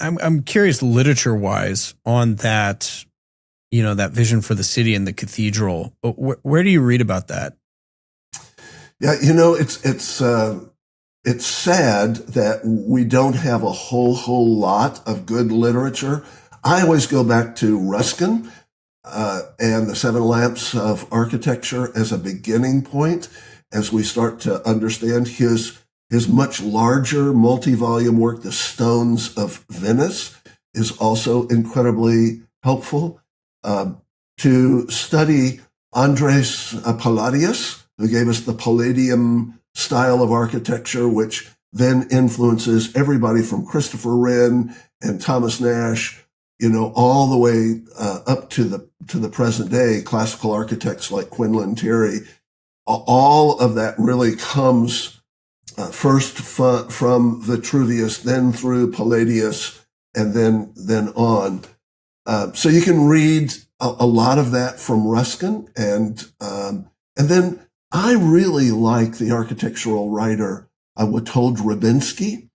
I'm curious, literature-wise, on that, that vision for the city and the cathedral. Where do you read about that? Yeah, it's sad that we don't have a whole lot of good literature. I always go back to Ruskin and the Seven Lamps of Architecture as a beginning point, as we start to understand his much larger multi-volume work, The Stones of Venice, is also incredibly helpful. To study Andres Palladius, who gave us the Palladium style of architecture, which then influences everybody from Christopher Wren and Thomas Nash, all the way up to the present day, classical architects like Quinlan Terry. All of that really comes first from Vitruvius, then through Palladius, and then on. So you can read a lot of that from Ruskin, and then I really like the architectural writer Witold Rybinski.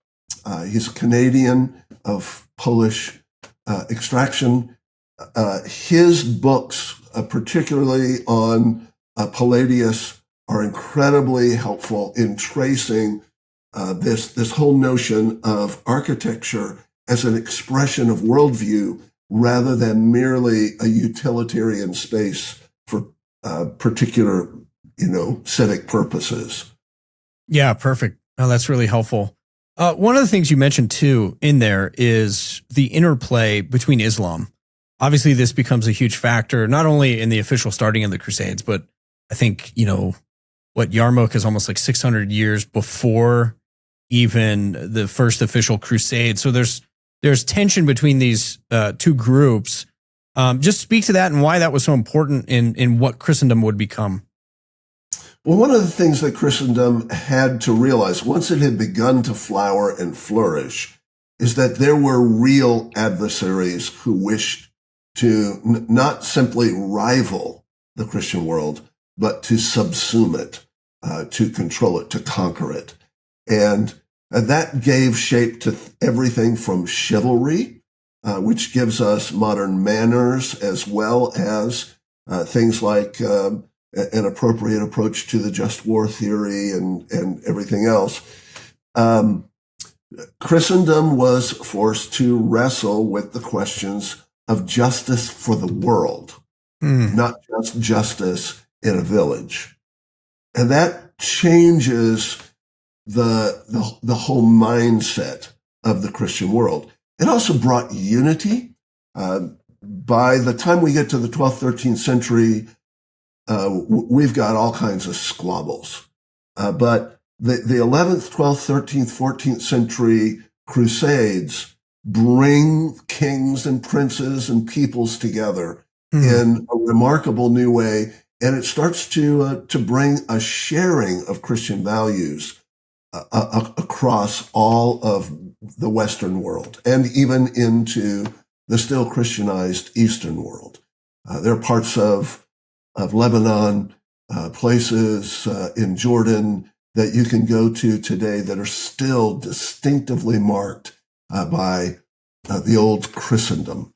He's a Canadian of Polish extraction. His books, particularly on Palladius, are incredibly helpful in tracing this whole notion of architecture as an expression of worldview rather than merely a utilitarian space for particular, civic purposes. Yeah, perfect. Oh, that's really helpful. One of the things you mentioned too in there is the interplay between Islam. Obviously, this becomes a huge factor, not only in the official starting of the Crusades, but I think, what Yarmouk is almost like 600 years before even the first official crusade. So there's tension between these two groups. Just speak to that and why that was so important in what Christendom would become. Well, one of the things that Christendom had to realize once it had begun to flower and flourish is that there were real adversaries who wished to not simply rival the Christian world, but to subsume it, to control it, to conquer it. And that gave shape to everything from chivalry, which gives us modern manners, as well as things like an appropriate approach to the just war theory and everything else. Christendom was forced to wrestle with the questions of justice for the world, not just justice in a village. And that changes the whole mindset of the Christian world. It also brought unity. By the time we get to the 12th, 13th century, we've got all kinds of squabbles. But the 11th, 12th, 13th, 14th century crusades bring kings and princes and peoples together in a remarkable new way. And it starts to bring a sharing of Christian values across all of the Western world and even into the still Christianized Eastern world. There are parts of Lebanon, places in Jordan that you can go to today that are still distinctively marked by the old Christendom.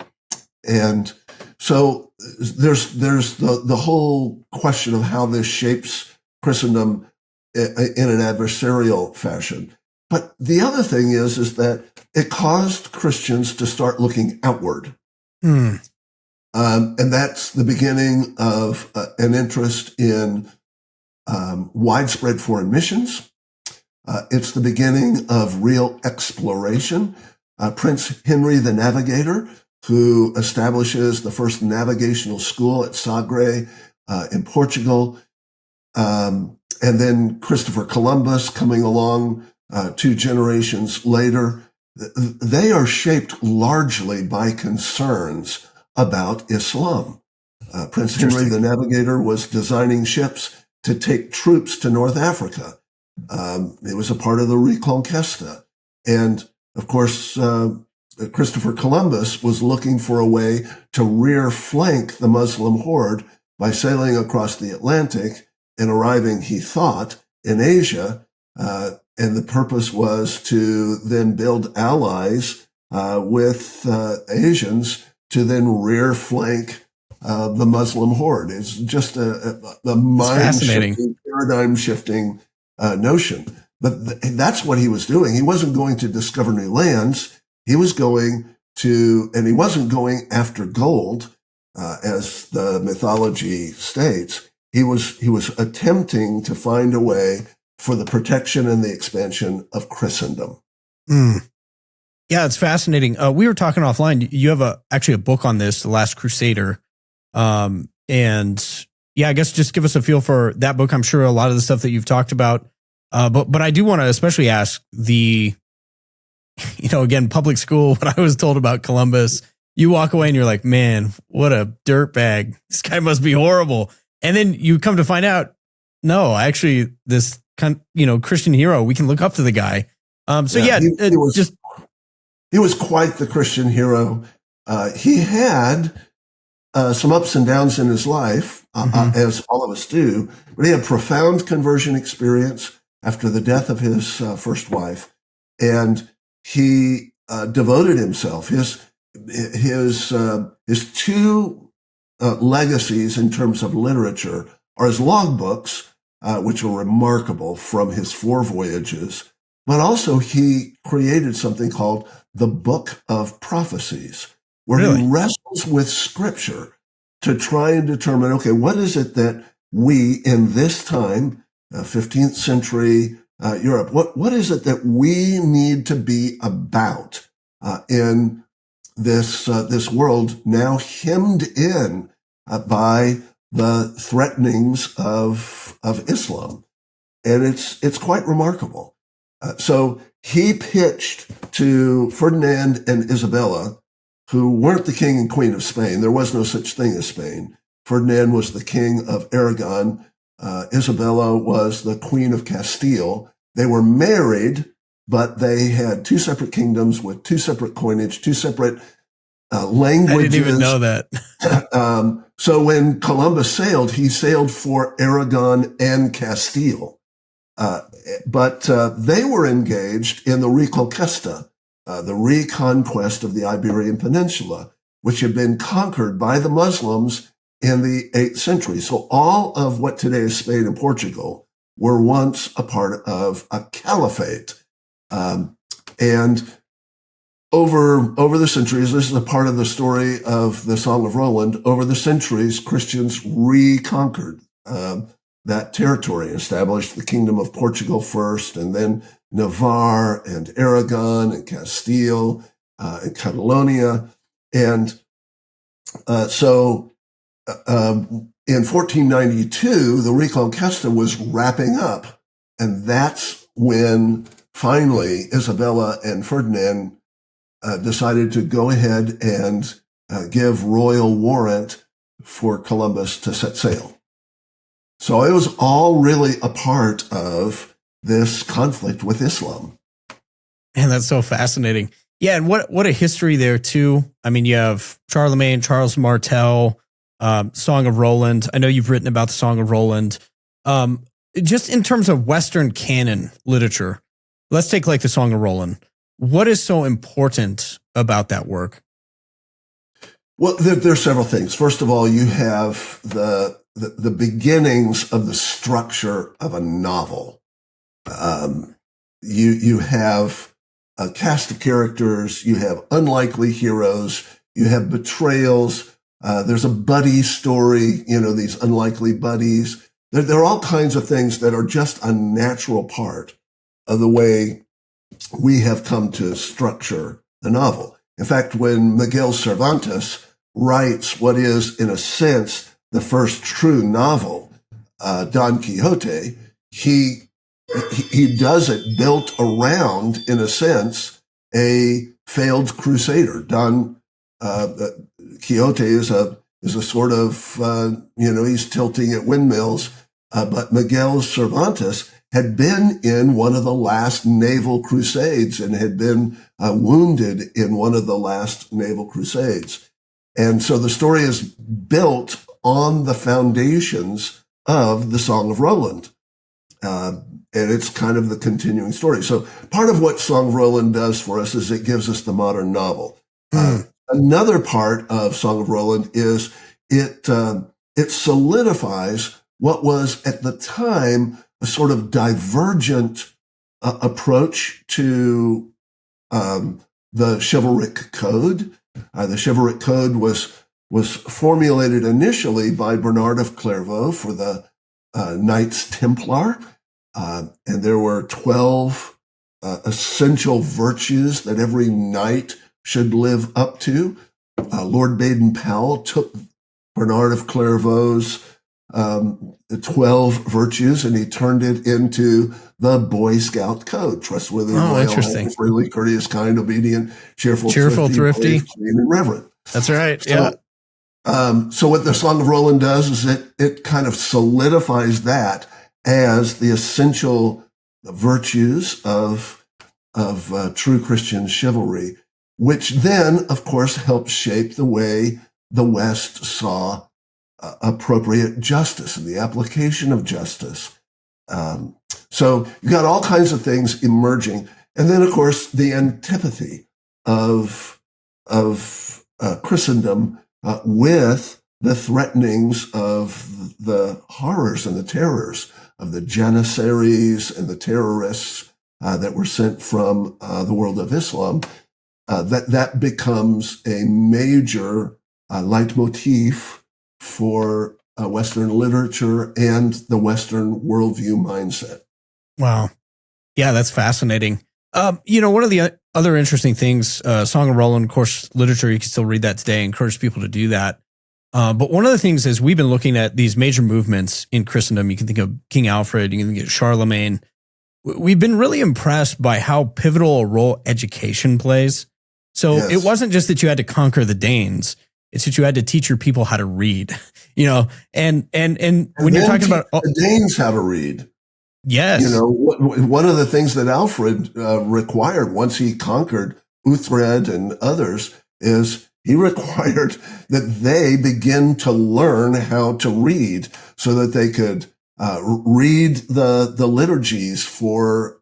And so there's the whole question of how this shapes Christendom in an adversarial fashion. But the other thing is that it caused Christians to start looking outward. And that's the beginning of an interest in widespread foreign missions. It's the beginning of real exploration. Prince Henry the Navigator, who establishes the first navigational school at Sagres in Portugal, and then Christopher Columbus coming along 2 generations later, they are shaped largely by concerns about Islam. Prince Henry the Navigator was designing ships to take troops to North Africa. It was a part of the Reconquista. And of course, Christopher Columbus was looking for a way to rear flank the Muslim horde by sailing across the Atlantic and arriving, he thought, in Asia. And the purpose was to then build allies with Asians to then rear flank the Muslim horde. It's just a mind-shifting, paradigm-shifting notion. But that's what he was doing. He wasn't going to discover new lands. He was going to, and he wasn't going after gold, as the mythology states. He was attempting to find a way for the protection and the expansion of Christendom. Yeah, it's fascinating. We were talking offline. You have actually a book on this, The Last Crusader. And yeah, I guess just give us a feel for that book. I'm sure a lot of the stuff that you've talked about. But I do want to especially ask again, public school, what I was told about Columbus, you walk away and you're like, man, what a dirtbag. This guy must be horrible. And then you come to find out, no, actually this Christian hero, we can look up to the guy. He was quite the Christian hero. He had some ups and downs in his life, as all of us do, but he had profound conversion experience after the death of his first wife, and he devoted himself. His 2 legacies in terms of literature are his logbooks, which are remarkable from his 4 voyages, but also he created something called the Book of Prophecies, where he wrestles with Scripture to try and determine, okay, what is it that we in this time, 15th century Europe, what is it that we need to be about in this world now hemmed in by the threatenings of Islam? And it's quite remarkable. So he pitched to Ferdinand and Isabella, who weren't the king and queen of Spain. There was no such thing as Spain. Ferdinand was the king of Aragon. Isabella was the queen of Castile. They were married, but they had 2 separate kingdoms with 2 separate coinage, 2 separate languages. I didn't even know that. So when Columbus sailed, he sailed for Aragon and Castile. But they were engaged in the Reconquista, the reconquest of the Iberian Peninsula, which had been conquered by the Muslims in the 8th century. So all of what today is Spain and Portugal were once a part of a caliphate. And over the centuries, this is a part of the story of the Song of Roland. Over the centuries, Christians reconquered that territory, established the Kingdom of Portugal first, and then Navarre and Aragon and Castile and Catalonia. And so in 1492, the Reconquista was wrapping up. And that's when finally Isabella and Ferdinand decided to go ahead and give royal warrant for Columbus to set sail. So it was all really a part of this conflict with Islam. Man, that's so fascinating. Yeah, and what a history there too. I mean, you have Charlemagne, Charles Martel, Song of Roland. I know you've written about the Song of Roland. Just in terms of Western canon literature, let's take like the Song of Roland. What is so important about that work? Well, there are several things. First of all, you have the beginnings of the structure of a novel. You have a cast of characters, you have unlikely heroes, you have betrayals, there's a buddy story, these unlikely buddies. There are all kinds of things that are just a natural part of the way we have come to structure the novel. In fact, when Miguel Cervantes writes what is, in a sense, the first true novel, Don Quixote, he does it built around, in a sense, a failed crusader. Don Quixote is a sort of he's tilting at windmills, but Miguel Cervantes had been in one of the last naval crusades and had been wounded in one of the last naval crusades, and so the story is built on the foundations of the Song of Roland. And it's kind of the continuing story. So part of what Song of Roland does for us is it gives us the modern novel. Another part of Song of Roland is it solidifies what was at the time a sort of divergent approach to the chivalric code. The chivalric code was formulated initially by Bernard of Clairvaux for the Knights Templar. And there were 12 essential virtues that every knight should live up to. Lord Baden-Powell took Bernard of Clairvaux's 12 virtues and he turned it into the Boy Scout Code: trustworthy, loyal, freely, courteous, kind, obedient, cheerful, thrifty, clean, and reverent. That's right. So, yeah. So what the Song of Roland does is it kind of solidifies that as the essential virtues of true Christian chivalry, which then, of course, helps shape the way the West saw appropriate justice and the application of justice. So you got all kinds of things emerging. And then, of course, the antipathy of Christendom with the threatenings of the horrors and the terrors of the Janissaries and the terrorists that were sent from the world of Islam. That becomes a major leitmotif for Western literature and the Western worldview mindset. Wow. Yeah, that's fascinating. One of the other interesting things, Song of Roland, of course, literature, you can still read that today, encourage people to do that. But one of the things is we've been looking at these major movements in Christendom. You can think of King Alfred, you can think of Charlemagne. We've been really impressed by how pivotal a role education plays. So Yes. It wasn't just that you had to conquer the Danes. It's that you had to teach your people how to read, and when you're talking about the Danes how to read. Yes. One of the things that Alfred required once he conquered Uhtred and others is He required that they begin to learn how to read so that they could read the liturgies for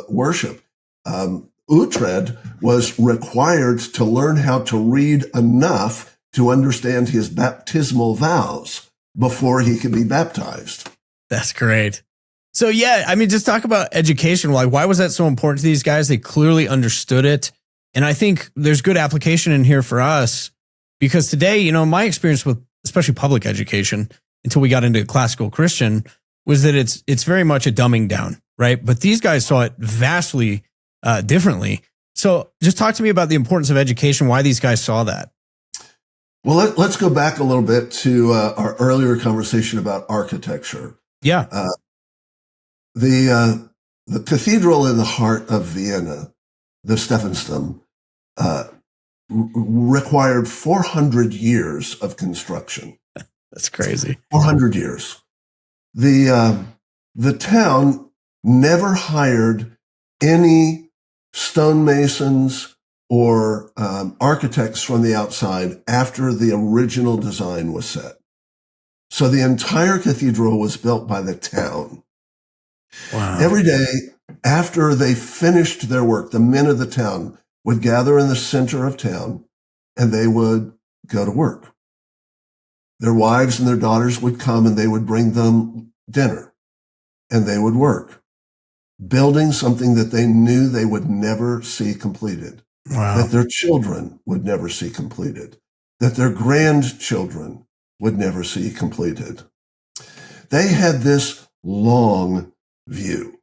worship. Uhtred was required to learn how to read enough to understand his baptismal vows before he could be baptized. That's great. So yeah, I mean, just talk about education. Like, why was that so important to these guys? They clearly understood it. And I think there's good application in here for us because today, you know, my experience with especially public education until we got into classical Christian was that it's very much a dumbing down, right? But these guys saw it vastly differently. So just talk to me about the importance of education, why these guys saw that. Well, let's go back a little bit to our earlier conversation about architecture. Yeah. The cathedral in the heart of Vienna, the Stephansdom, required 400 years of construction. That's crazy. 400 years. The town never hired any stonemasons or architects from the outside after the original design was set. So the entire cathedral was built by the town. Wow. Every day after they finished their work, the men of the town would gather in the center of town and they would go to work. Their wives and their daughters would come and they would bring them dinner and they would work, building something that they knew they would never see completed, that their children would never see completed, that their grandchildren would never see completed. They had this long view.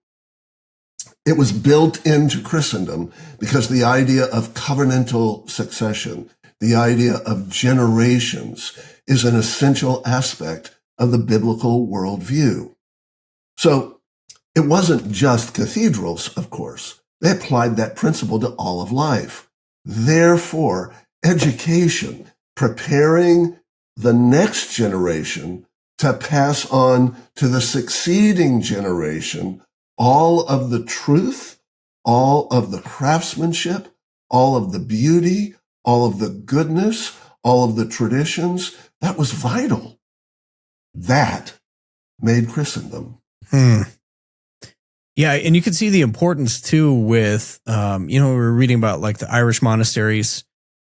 It was built into Christendom because the idea of covenantal succession, the idea of generations, is an essential aspect of the biblical worldview. So it wasn't just cathedrals, of course. They applied that principle to all of life. Therefore, education, preparing the next generation to pass on to the succeeding generation all of the truth, all of the craftsmanship, all of the beauty, all of the goodness, all of the traditions, that was vital. That made Christendom. Yeah, and you can see the importance too with, we were reading about like the Irish monasteries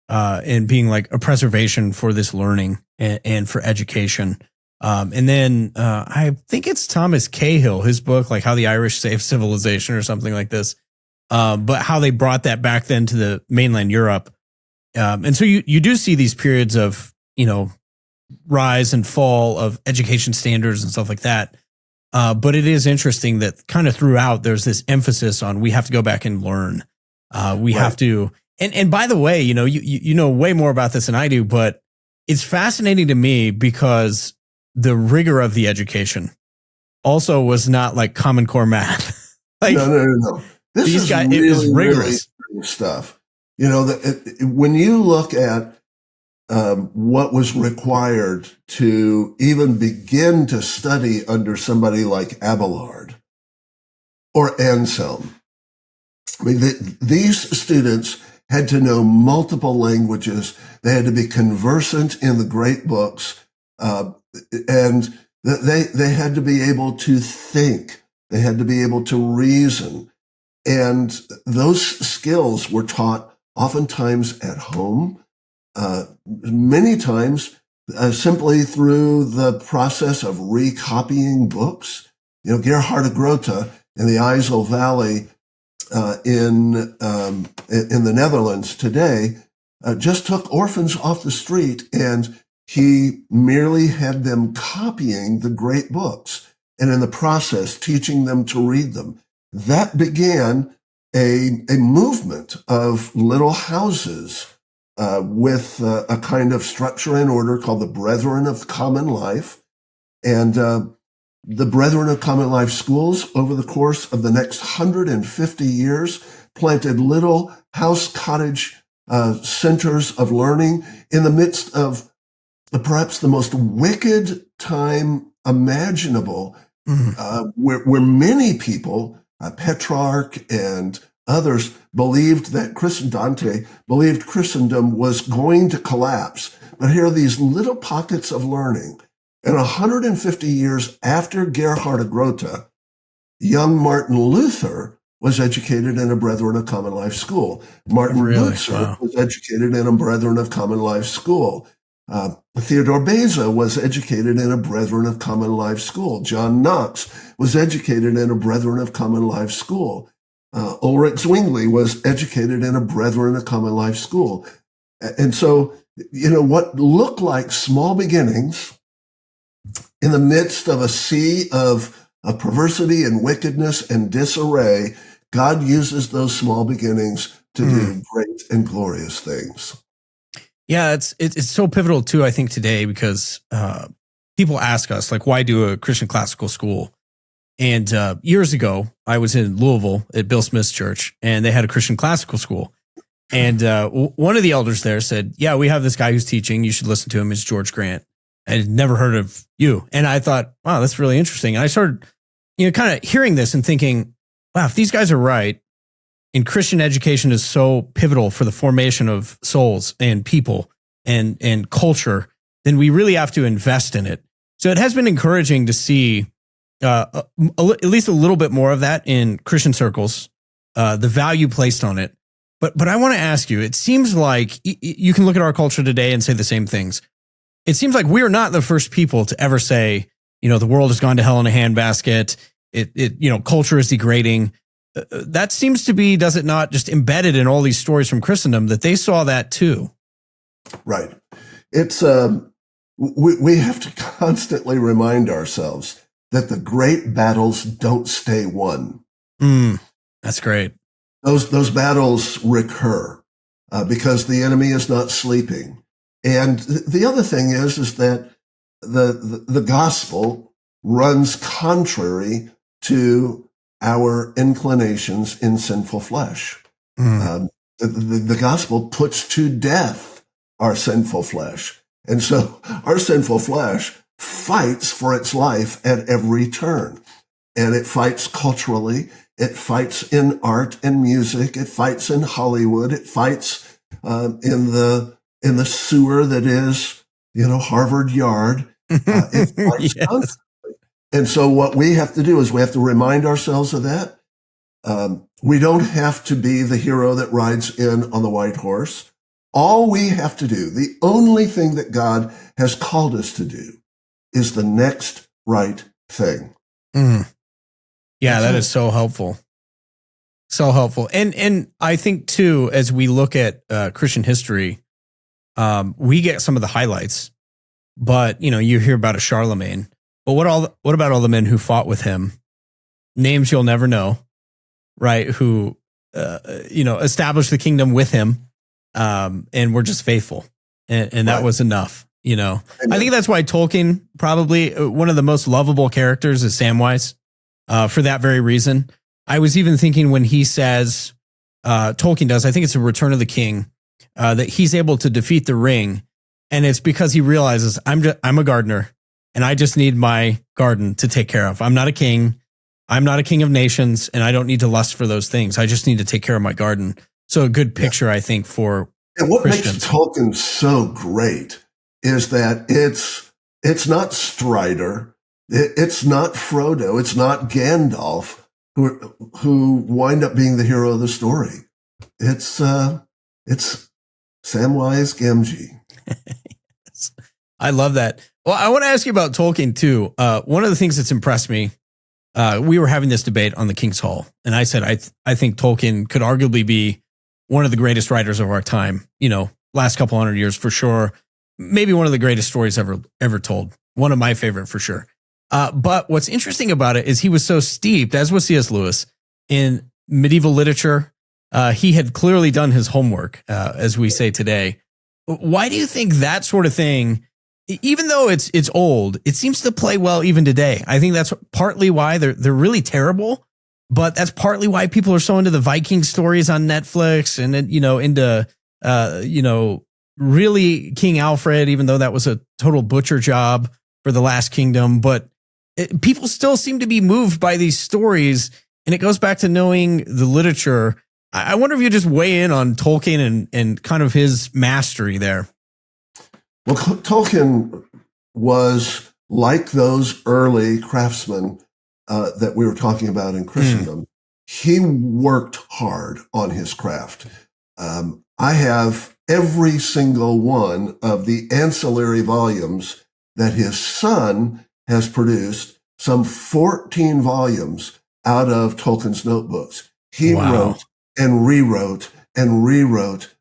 and being like a preservation for this learning and for education. And then I think it's Thomas Cahill, his book, like How the Irish Saved Civilization or something like this, but how they brought that back then to the mainland Europe. And so you do see these periods of, rise and fall of education standards and stuff like that. But it is interesting that kind of throughout there's this emphasis on we have to go back and learn. We have to. And by the way, you know way more about this than I do, but it's fascinating to me because the rigor of the education also was not like Common Core math. Like, No. This these is guys, really, it was rigorous really stuff. When you look at what was required to even begin to study under somebody like Abelard or Anselm, I mean, these students had to know multiple languages. They had to be conversant in the great books. And they had to be able to think. They had to be able to reason. And those skills were taught oftentimes at home, many times simply through the process of recopying books. Gerhard Grote in the IJssel Valley in the Netherlands today just took orphans off the street and he merely had them copying the great books and in the process teaching them to read them. That began a movement of little houses with a kind of structure and order called the Brethren of Common Life. And the Brethren of Common Life schools over the course of the next 150 years planted little house cottage centers of learning in the midst of perhaps the most wicked time imaginable, where many people, Petrarch and others believed that Dante believed Christendom was going to collapse. But here are these little pockets of learning. And 150 years after Gerhard of Grota, young Martin Luther was educated in a Brethren of Common Life school. Martin Luther was educated in a Brethren of Common Life school. Theodore Beza was educated in a Brethren of Common Life school. John Knox was educated in a Brethren of Common Life school. Ulrich Zwingli was educated in a Brethren of Common Life school. And so, what looked like small beginnings in the midst of a sea of perversity and wickedness and disarray, God uses those small beginnings to do great and glorious things. Yeah, it's so pivotal too, I think, today, because people ask us, like, why do a Christian classical school? And years ago, I was in Louisville at Bill Smith's church, and they had a Christian classical school. And one of the elders there said, yeah, we have this guy who's teaching. You should listen to him. It's George Grant. I had never heard of you. And I thought, wow, that's really interesting. And I started, kind of hearing this and thinking, wow, if these guys are right, and Christian education is so pivotal for the formation of souls and people and culture, then we really have to invest in it. So it has been encouraging to see at least a little bit more of that in Christian circles, the value placed on it. But I want to ask you, it seems like you can look at our culture today and say the same things. It seems like we're not the first people to ever say, the world has gone to hell in a handbasket. Culture is degrading. That seems to be, does it not, just embedded in all these stories from Christendom, that they saw that too. Right. It's we have to constantly remind ourselves that the great battles don't stay won. That's great. Those battles recur because the enemy is not sleeping. And the other thing is that the gospel runs contrary to our inclinations in sinful flesh. The gospel puts to death our sinful flesh. And so our sinful flesh fights for its life at every turn. And it fights culturally. It fights in art and music. It fights in Hollywood. It fights in the sewer that is, Harvard Yard. It fights constantly. And so what we have to do is we have to remind ourselves of that. We don't have to be the hero that rides in on the white horse. All we have to do, the only thing that God has called us to do, is the next right thing. Yeah, that is so helpful. So helpful. And I think too, as we look at Christian history, we get some of the highlights, but you hear about a Charlemagne, but what about all the men who fought with him? Names you'll never know, right? Who, established the kingdom with him, and were just faithful. And that was enough, I think that's why Tolkien, probably one of the most lovable characters, is Samwise, for that very reason. I was even thinking when he says, Tolkien does, I think it's a Return of the King, that he's able to defeat the ring. And it's because he realizes I'm a gardener and I just need my garden to take care of. I'm not a king. I'm not a king of nations, and I don't need to lust for those things. I just need to take care of my garden. So a good picture, I think, for and what Christians. Makes Tolkien so great is that it's not Strider, it's not Frodo, it's not Gandalf who wind up being the hero of the story. It's Samwise Gamgee. Yes. I love that. Well, I want to ask you about Tolkien too. One of the things that's impressed me, we were having this debate on the King's Hall, and I said I think Tolkien could arguably be one of the greatest writers of our time. Last couple hundred years for sure. Maybe one of the greatest stories ever told. One of my favorite for sure. But what's interesting about it is he was so steeped, as was C.S. Lewis, in medieval literature. He had clearly done his homework, as we say today. Why do you think that sort of thing, even though it's old, it seems to play well even today? I think that's partly why they're really terrible, but that's partly why people are so into the Viking stories on Netflix and into really King Alfred, even though that was a total butcher job for the Last Kingdom. But people still seem to be moved by these stories, and it goes back to knowing the literature I wonder if you just weigh in on Tolkien and kind of his mastery there. Well, Tolkien was like those early craftsmen that we were talking about in Christendom. He worked hard on his craft. I have every single one of the ancillary volumes that his son has produced, some 14 volumes out of Tolkien's notebooks. He wrote and rewrote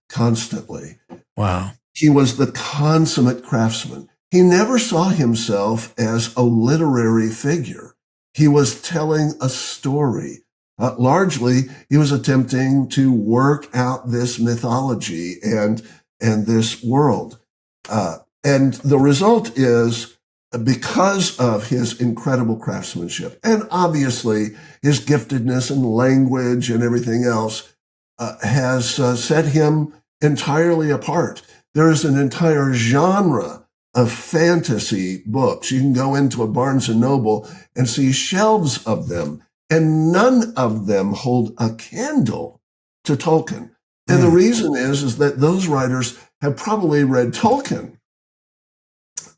constantly. Wow. He was the consummate craftsman. He never saw himself as a literary figure. He was telling a story. Largely, he was attempting to work out this mythology and this world. And the result is, because of his incredible craftsmanship and obviously his giftedness and language and everything else, has set him entirely apart. There is an entire genre of fantasy books. You can go into a Barnes and Noble and see shelves of them, and none of them hold a candle to Tolkien. And the reason is that those writers have probably read Tolkien,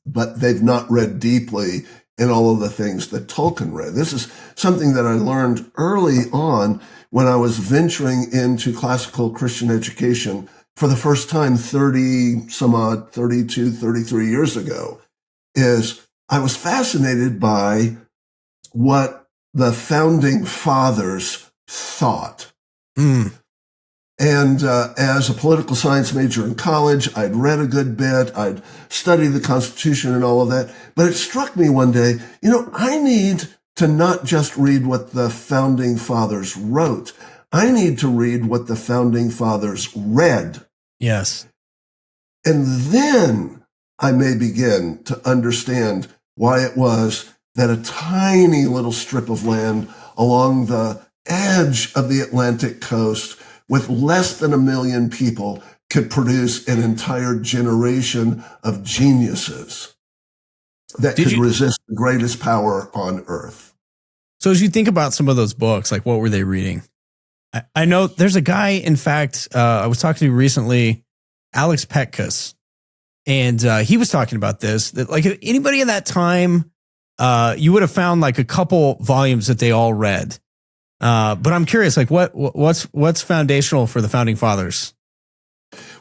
but they've not read deeply in all of the things that Tolkien read. This is something that I learned early on when I was venturing into classical Christian education for the first time 32, 33 years ago, is I was fascinated by what the founding fathers thought. And as a political science major in college, I'd read a good bit. I'd studied the Constitution and all of that. But it struck me one day, I need to not just read what the founding fathers wrote. I need to read what the founding fathers read. Yes. And then I may begin to understand why it was that a tiny little strip of land along the edge of the Atlantic coast with less than 1 million people could produce an entire generation of geniuses that could resist the greatest power on earth. So as you think about some of those books, like what were they reading? I know there's a guy, in fact, I was talking to recently, Alex Petkus, and he was talking about this, that like anybody in that time, you would have found like a couple volumes that they all read. But I'm curious, like what's foundational for the founding fathers?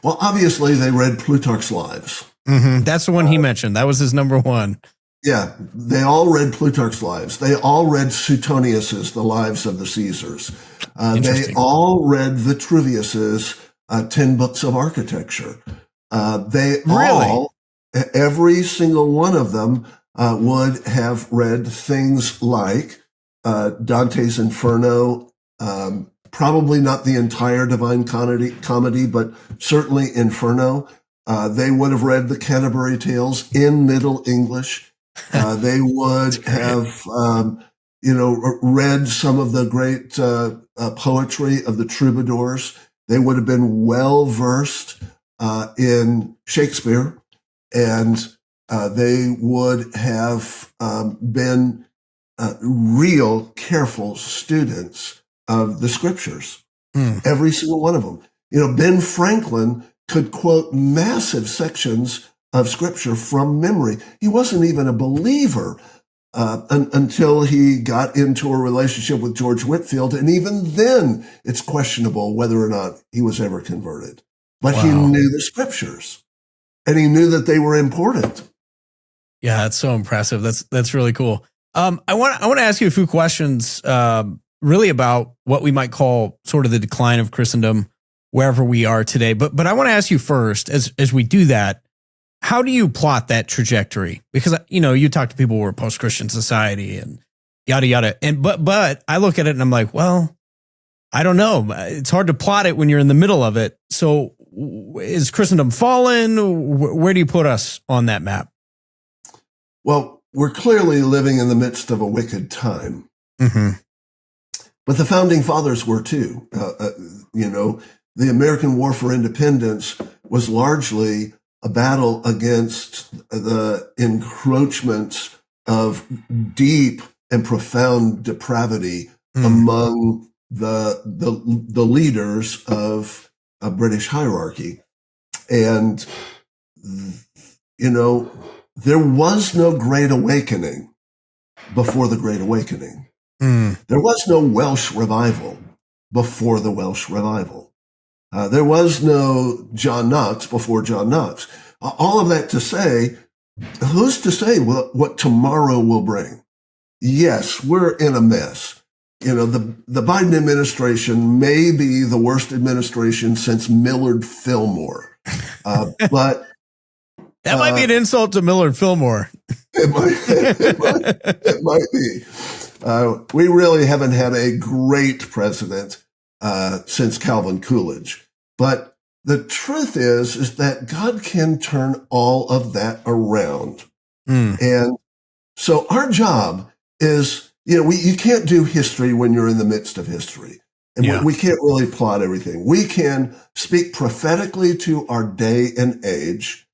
Well, obviously they read Plutarch's Lives. That's the one he mentioned. That was his number one. Yeah, they all read Plutarch's Lives. They all read Suetonius's The Lives of the Caesars. They all read Vitruvius's 10 Books of Architecture. Every single one of them would have read things like Dante's Inferno, probably not the entire Divine Comedy, but certainly Inferno. They would have read the Canterbury Tales in Middle English. They would have, read some of the great poetry of the troubadours. They would have been well versed in Shakespeare, and they would have been real careful students of the scriptures. Every single one of them. Ben Franklin could quote massive sections of scripture from memory. He wasn't even a believer until he got into a relationship with George Whitefield. And even then, it's questionable whether or not he was ever converted. But he knew the scriptures, and he knew that they were important. Yeah, that's so impressive. That's really cool. I want to ask you a few questions, really about what we might call sort of the decline of Christendom, wherever we are today. But I want to ask you first, as we do that, how do you plot that trajectory? Because you talk to people who are post-Christian society and yada yada, but I look at it and I'm like, well, I don't know. It's hard to plot it when you're in the middle of it. So, is Christendom fallen? Where do you put us on that map? Well, we're clearly living in the midst of a wicked time. But the founding fathers were too. The American War for Independence was largely a battle against the encroachments of deep and profound depravity among the leaders of a British hierarchy. And, there was no Great Awakening before the Great Awakening. There was no Welsh revival before the Welsh revival. There was no John Knox before John Knox. All of that to say, who's to say what tomorrow will bring? Yes, we're in a mess. The Biden administration may be the worst administration since Millard Fillmore. But that might be an insult to Millard Fillmore. It might be. We really haven't had a great president since Calvin Coolidge. But the truth is that God can turn all of that around. And so our job is, you can't do history when you're in the midst of history. And we can't really plot everything. We can speak prophetically to our day and age,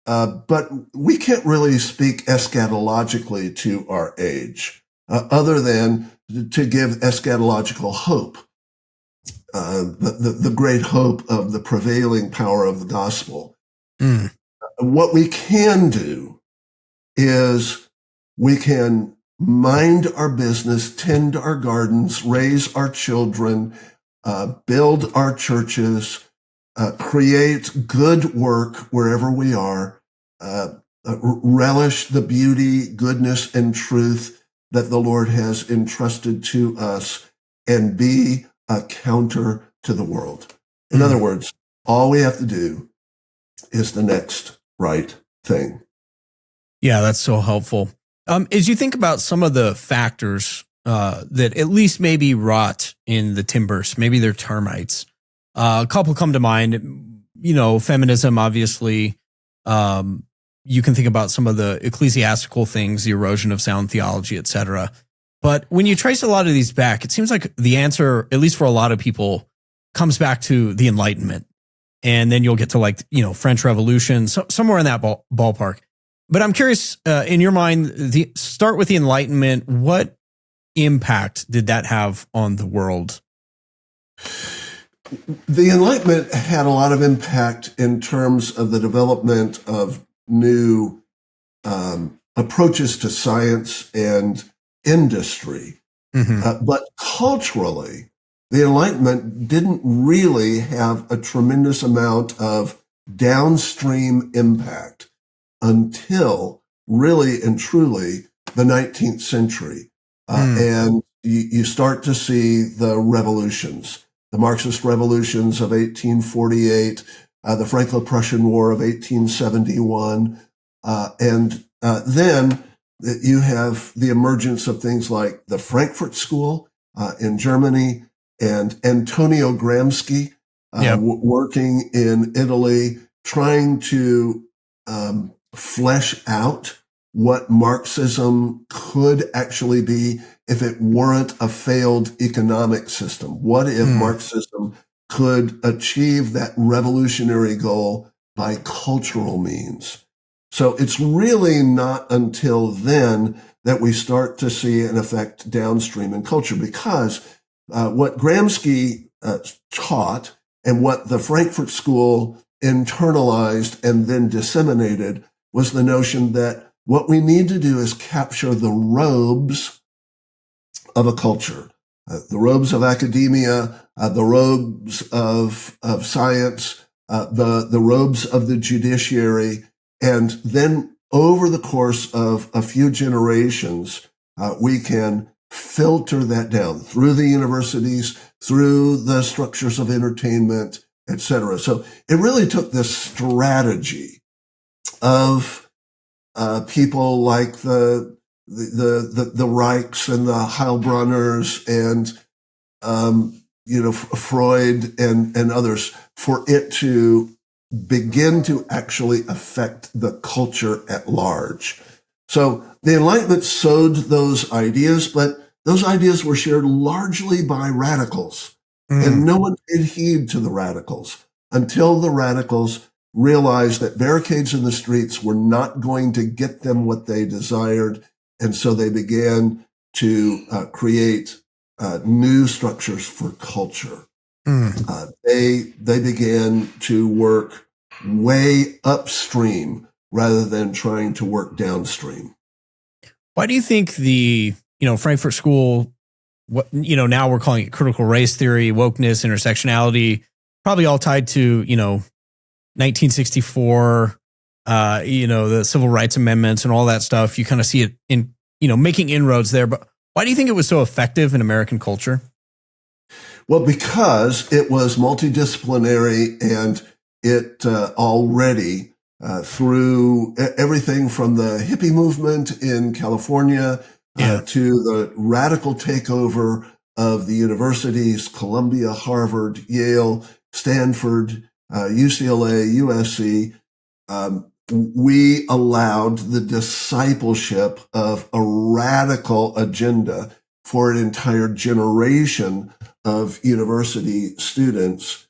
but we can't really speak eschatologically to our age, other than to give eschatological hope, the great hope of the prevailing power of the gospel. What we can do is we can mind our business, tend our gardens, raise our children, build our churches, create good work wherever we are, relish the beauty, goodness, and truth that the Lord has entrusted to us, and be a counter to the world. In other words, all we have to do is the next right thing. Yeah, that's so helpful. As you think about some of the factors that at least maybe rot in the timbers, maybe they're termites. A couple come to mind, feminism, obviously. You can think about some of the ecclesiastical things, the erosion of sound theology, et cetera. But when you trace a lot of these back, it seems like the answer, at least for a lot of people, comes back to the Enlightenment. And then you'll get to French Revolution, somewhere in that ballpark. But I'm curious, in your mind, start with the Enlightenment. What impact did that have on the world? The Enlightenment had a lot of impact in terms of the development of new approaches to science and industry. But culturally, the Enlightenment didn't really have a tremendous amount of downstream impact until really and truly the 19th century. And you start to see the revolutions, the Marxist revolutions of 1848, the Franco-Prussian War of 1871. And then you have the emergence of things like the Frankfurt School in Germany, and Antonio Gramsci working in Italy, trying to flesh out what Marxism could actually be if it weren't a failed economic system. What if Marxism could achieve that revolutionary goal by cultural means? So it's really not until then that we start to see an effect downstream in culture, because what Gramsci taught and what the Frankfurt School internalized and then disseminated was the notion that what we need to do is capture the robes of a culture, the robes of academia, the robes of science, the robes of the judiciary. And then over the course of a few generations, we can filter that down through the universities, through the structures of entertainment, et cetera. So it really took this strategy of people like the Reichs and the Heilbronners and Freud and others, for it to begin to actually affect the culture at large. So the Enlightenment sowed those ideas, but those ideas were shared largely by radicals, and no one paid heed to the radicals until the radicals realized that barricades in the streets were not going to get them what they desired. And so they began to create new structures for culture. They began to work way upstream rather than trying to work downstream. Why do you think the Frankfurt School, now we're calling it critical race theory, wokeness, intersectionality, probably all tied to 1964, the Civil Rights Amendments and all that stuff? You kind of see it in making inroads there. But why do you think it was so effective in American culture? Well, because it was multidisciplinary, and it already through everything from the hippie movement in California to the radical takeover of the universities, Columbia, Harvard, Yale, Stanford, UCLA, USC, we allowed the discipleship of a radical agenda for an entire generation of university students.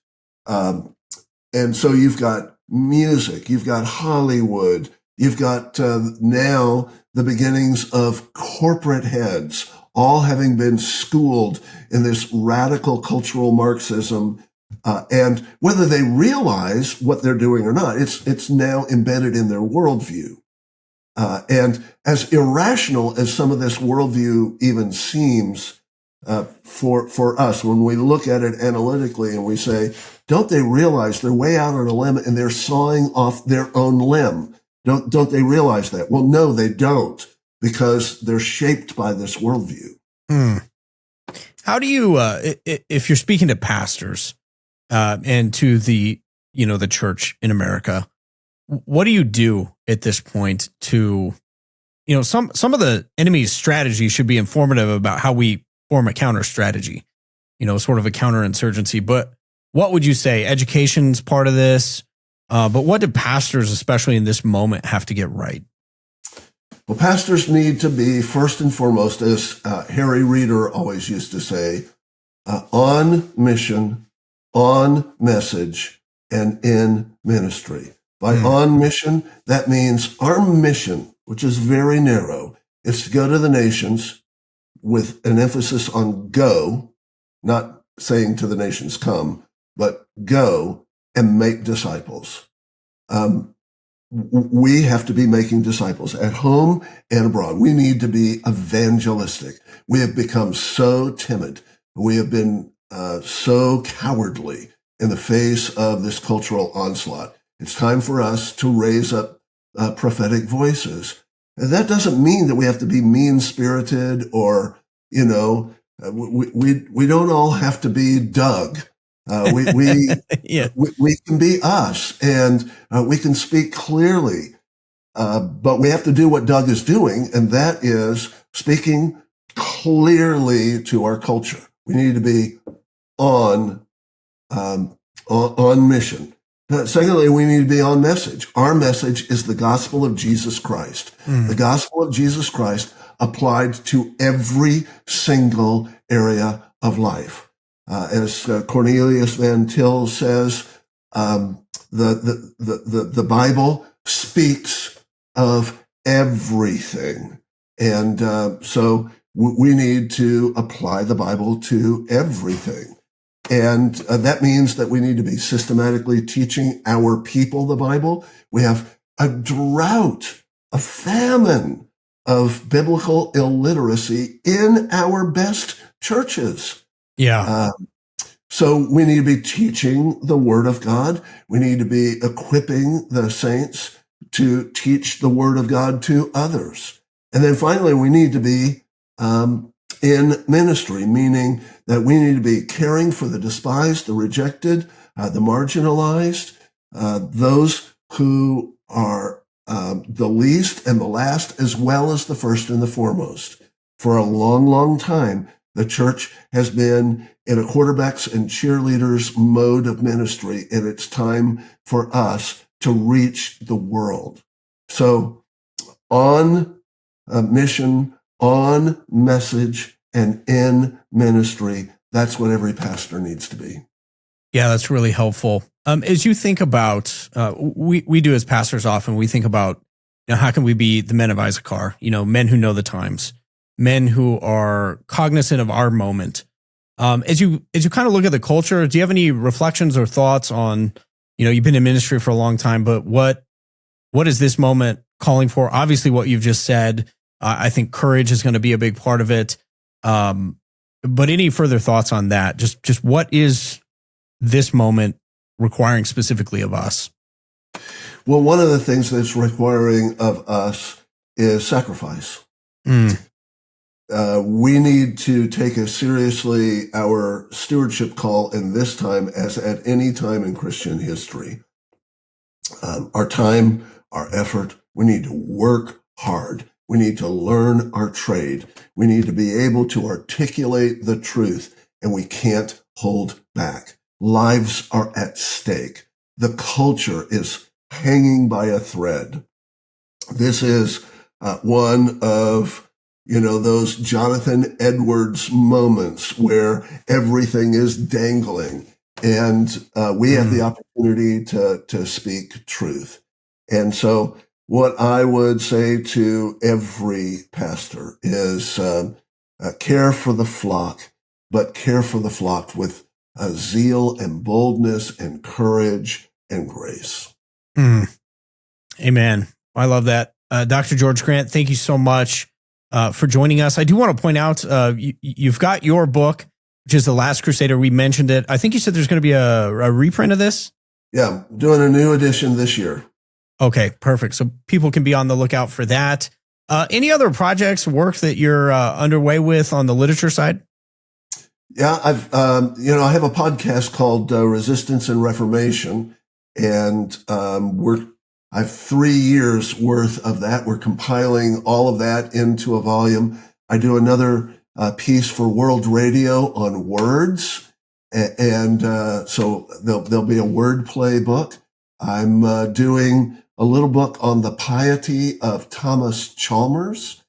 And so you've got music, you've got Hollywood, you've got now the beginnings of corporate heads, all having been schooled in this radical cultural Marxism. And whether they realize what they're doing or not, it's now embedded in their worldview. And as irrational as some of this worldview even seems for us, when we look at it analytically and we say, don't they realize they're way out on a limb and they're sawing off their own limb? Don't they realize that? Well, no, they don't, because they're shaped by this worldview. How do you, if you're speaking to pastors and to the church in America, what do you do at this point to, some of the enemy's strategy should be informative about how we form a counter strategy, sort of a counterinsurgency. But what would you say? Education's part of this. But what do pastors, especially in this moment, have to get right? Well, pastors need to be, first and foremost, as Harry Reeder always used to say, on mission, on message, and in ministry. By on mission, that means our mission, which is very narrow, is to go to the nations with an emphasis on go, not saying to the nations come, but go and make disciples. We have to be making disciples at home and abroad. We need to be evangelistic. We have become so timid. We have been so cowardly in the face of this cultural onslaught. It's time for us to raise up prophetic voices. And that doesn't mean that we have to be mean-spirited or, we don't all have to be Doug. We can be us, and we can speak clearly, but we have to do what Doug is doing, and that is speaking clearly to our culture. We need to be on mission. Secondly, we need to be on message. Our message is the gospel of Jesus Christ. The gospel of Jesus Christ applied to every single area of life. As Cornelius Van Til says, the Bible speaks of everything. And so we need to apply the Bible to everything. And that means that we need to be systematically teaching our people the Bible. We have a drought, a famine of biblical illiteracy in our best churches. Yeah. So we need to be teaching the Word of God. We need to be equipping the saints to teach the Word of God to others. And then finally, we need to be in ministry, meaning that we need to be caring for the despised, the rejected, the marginalized, those who are the least and the last, as well as the first and the foremost. For a long, long time, the church has been in a quarterbacks and cheerleaders mode of ministry, and it's time for us to reach the world. So on mission, on message, and in ministry, that's what every pastor needs to be. Yeah, that's really helpful. As you think about, we do as pastors often, we think about, how can we be the men of Issachar, men who know the times. men who are cognizant of our moment. As you kind of look at the culture, do you have any reflections or thoughts on, you've been in ministry for a long time, but what is this moment calling for? Obviously, what you've just said, I think courage is going to be a big part of it. But any further thoughts on that? Just what is this moment requiring specifically of us? Well, one of the things that's requiring of us is sacrifice. We need to take as seriously our stewardship call in this time as at any time in Christian history. Our time, our effort, we need to work hard. We need to learn our trade. We need to be able to articulate the truth, and we can't hold back. Lives are at stake. The culture is hanging by a thread. This is one of, those Jonathan Edwards moments where everything is dangling, and we have the opportunity to speak truth. And so what I would say to every pastor is care for the flock, but care for the flock with zeal and boldness and courage and grace. Amen. I love that. Dr. George Grant, thank you so much for joining us. I do want to point out you've got your book, which is The Last Crusader. We mentioned it. I think you said there's going to be a reprint of this. Yeah, doing a new edition this year. Okay, perfect. So people can be on the lookout for that. Any other projects, work that you're underway with on the literature side? Yeah, I have a podcast called Resistance and Reformation, and I have 3 years worth of that. We're compiling all of that into a volume. I do another piece for World Radio on words, and so there'll be a wordplay book. I'm doing a little book on the piety of Thomas Chalmers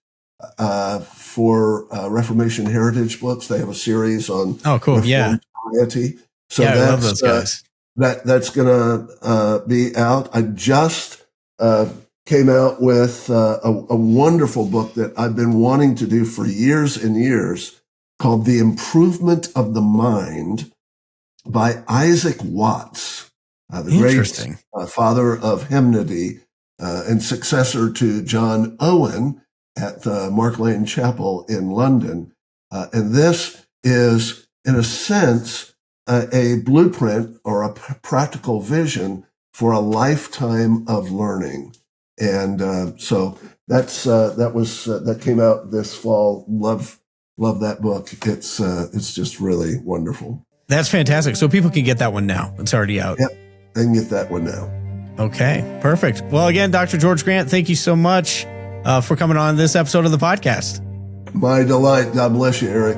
for Reformation Heritage Books. They have a series on Reformed piety. So I love those guys. That's going to be out. I just came out with a wonderful book that I've been wanting to do for years and years called The Improvement of the Mind by Isaac Watts. The great father of hymnody and successor to John Owen at Mark Lane Chapel in London. And this is, in a sense, a blueprint or a practical vision for a lifetime of learning. And so that came out this fall. Love that book. It's just really wonderful. That's fantastic. So people can get that one now. It's already out. Yep. They can get that one now. Okay, perfect. Well, again, Dr. George Grant, thank you so much for coming on this episode of the podcast. My delight. God bless you, Eric.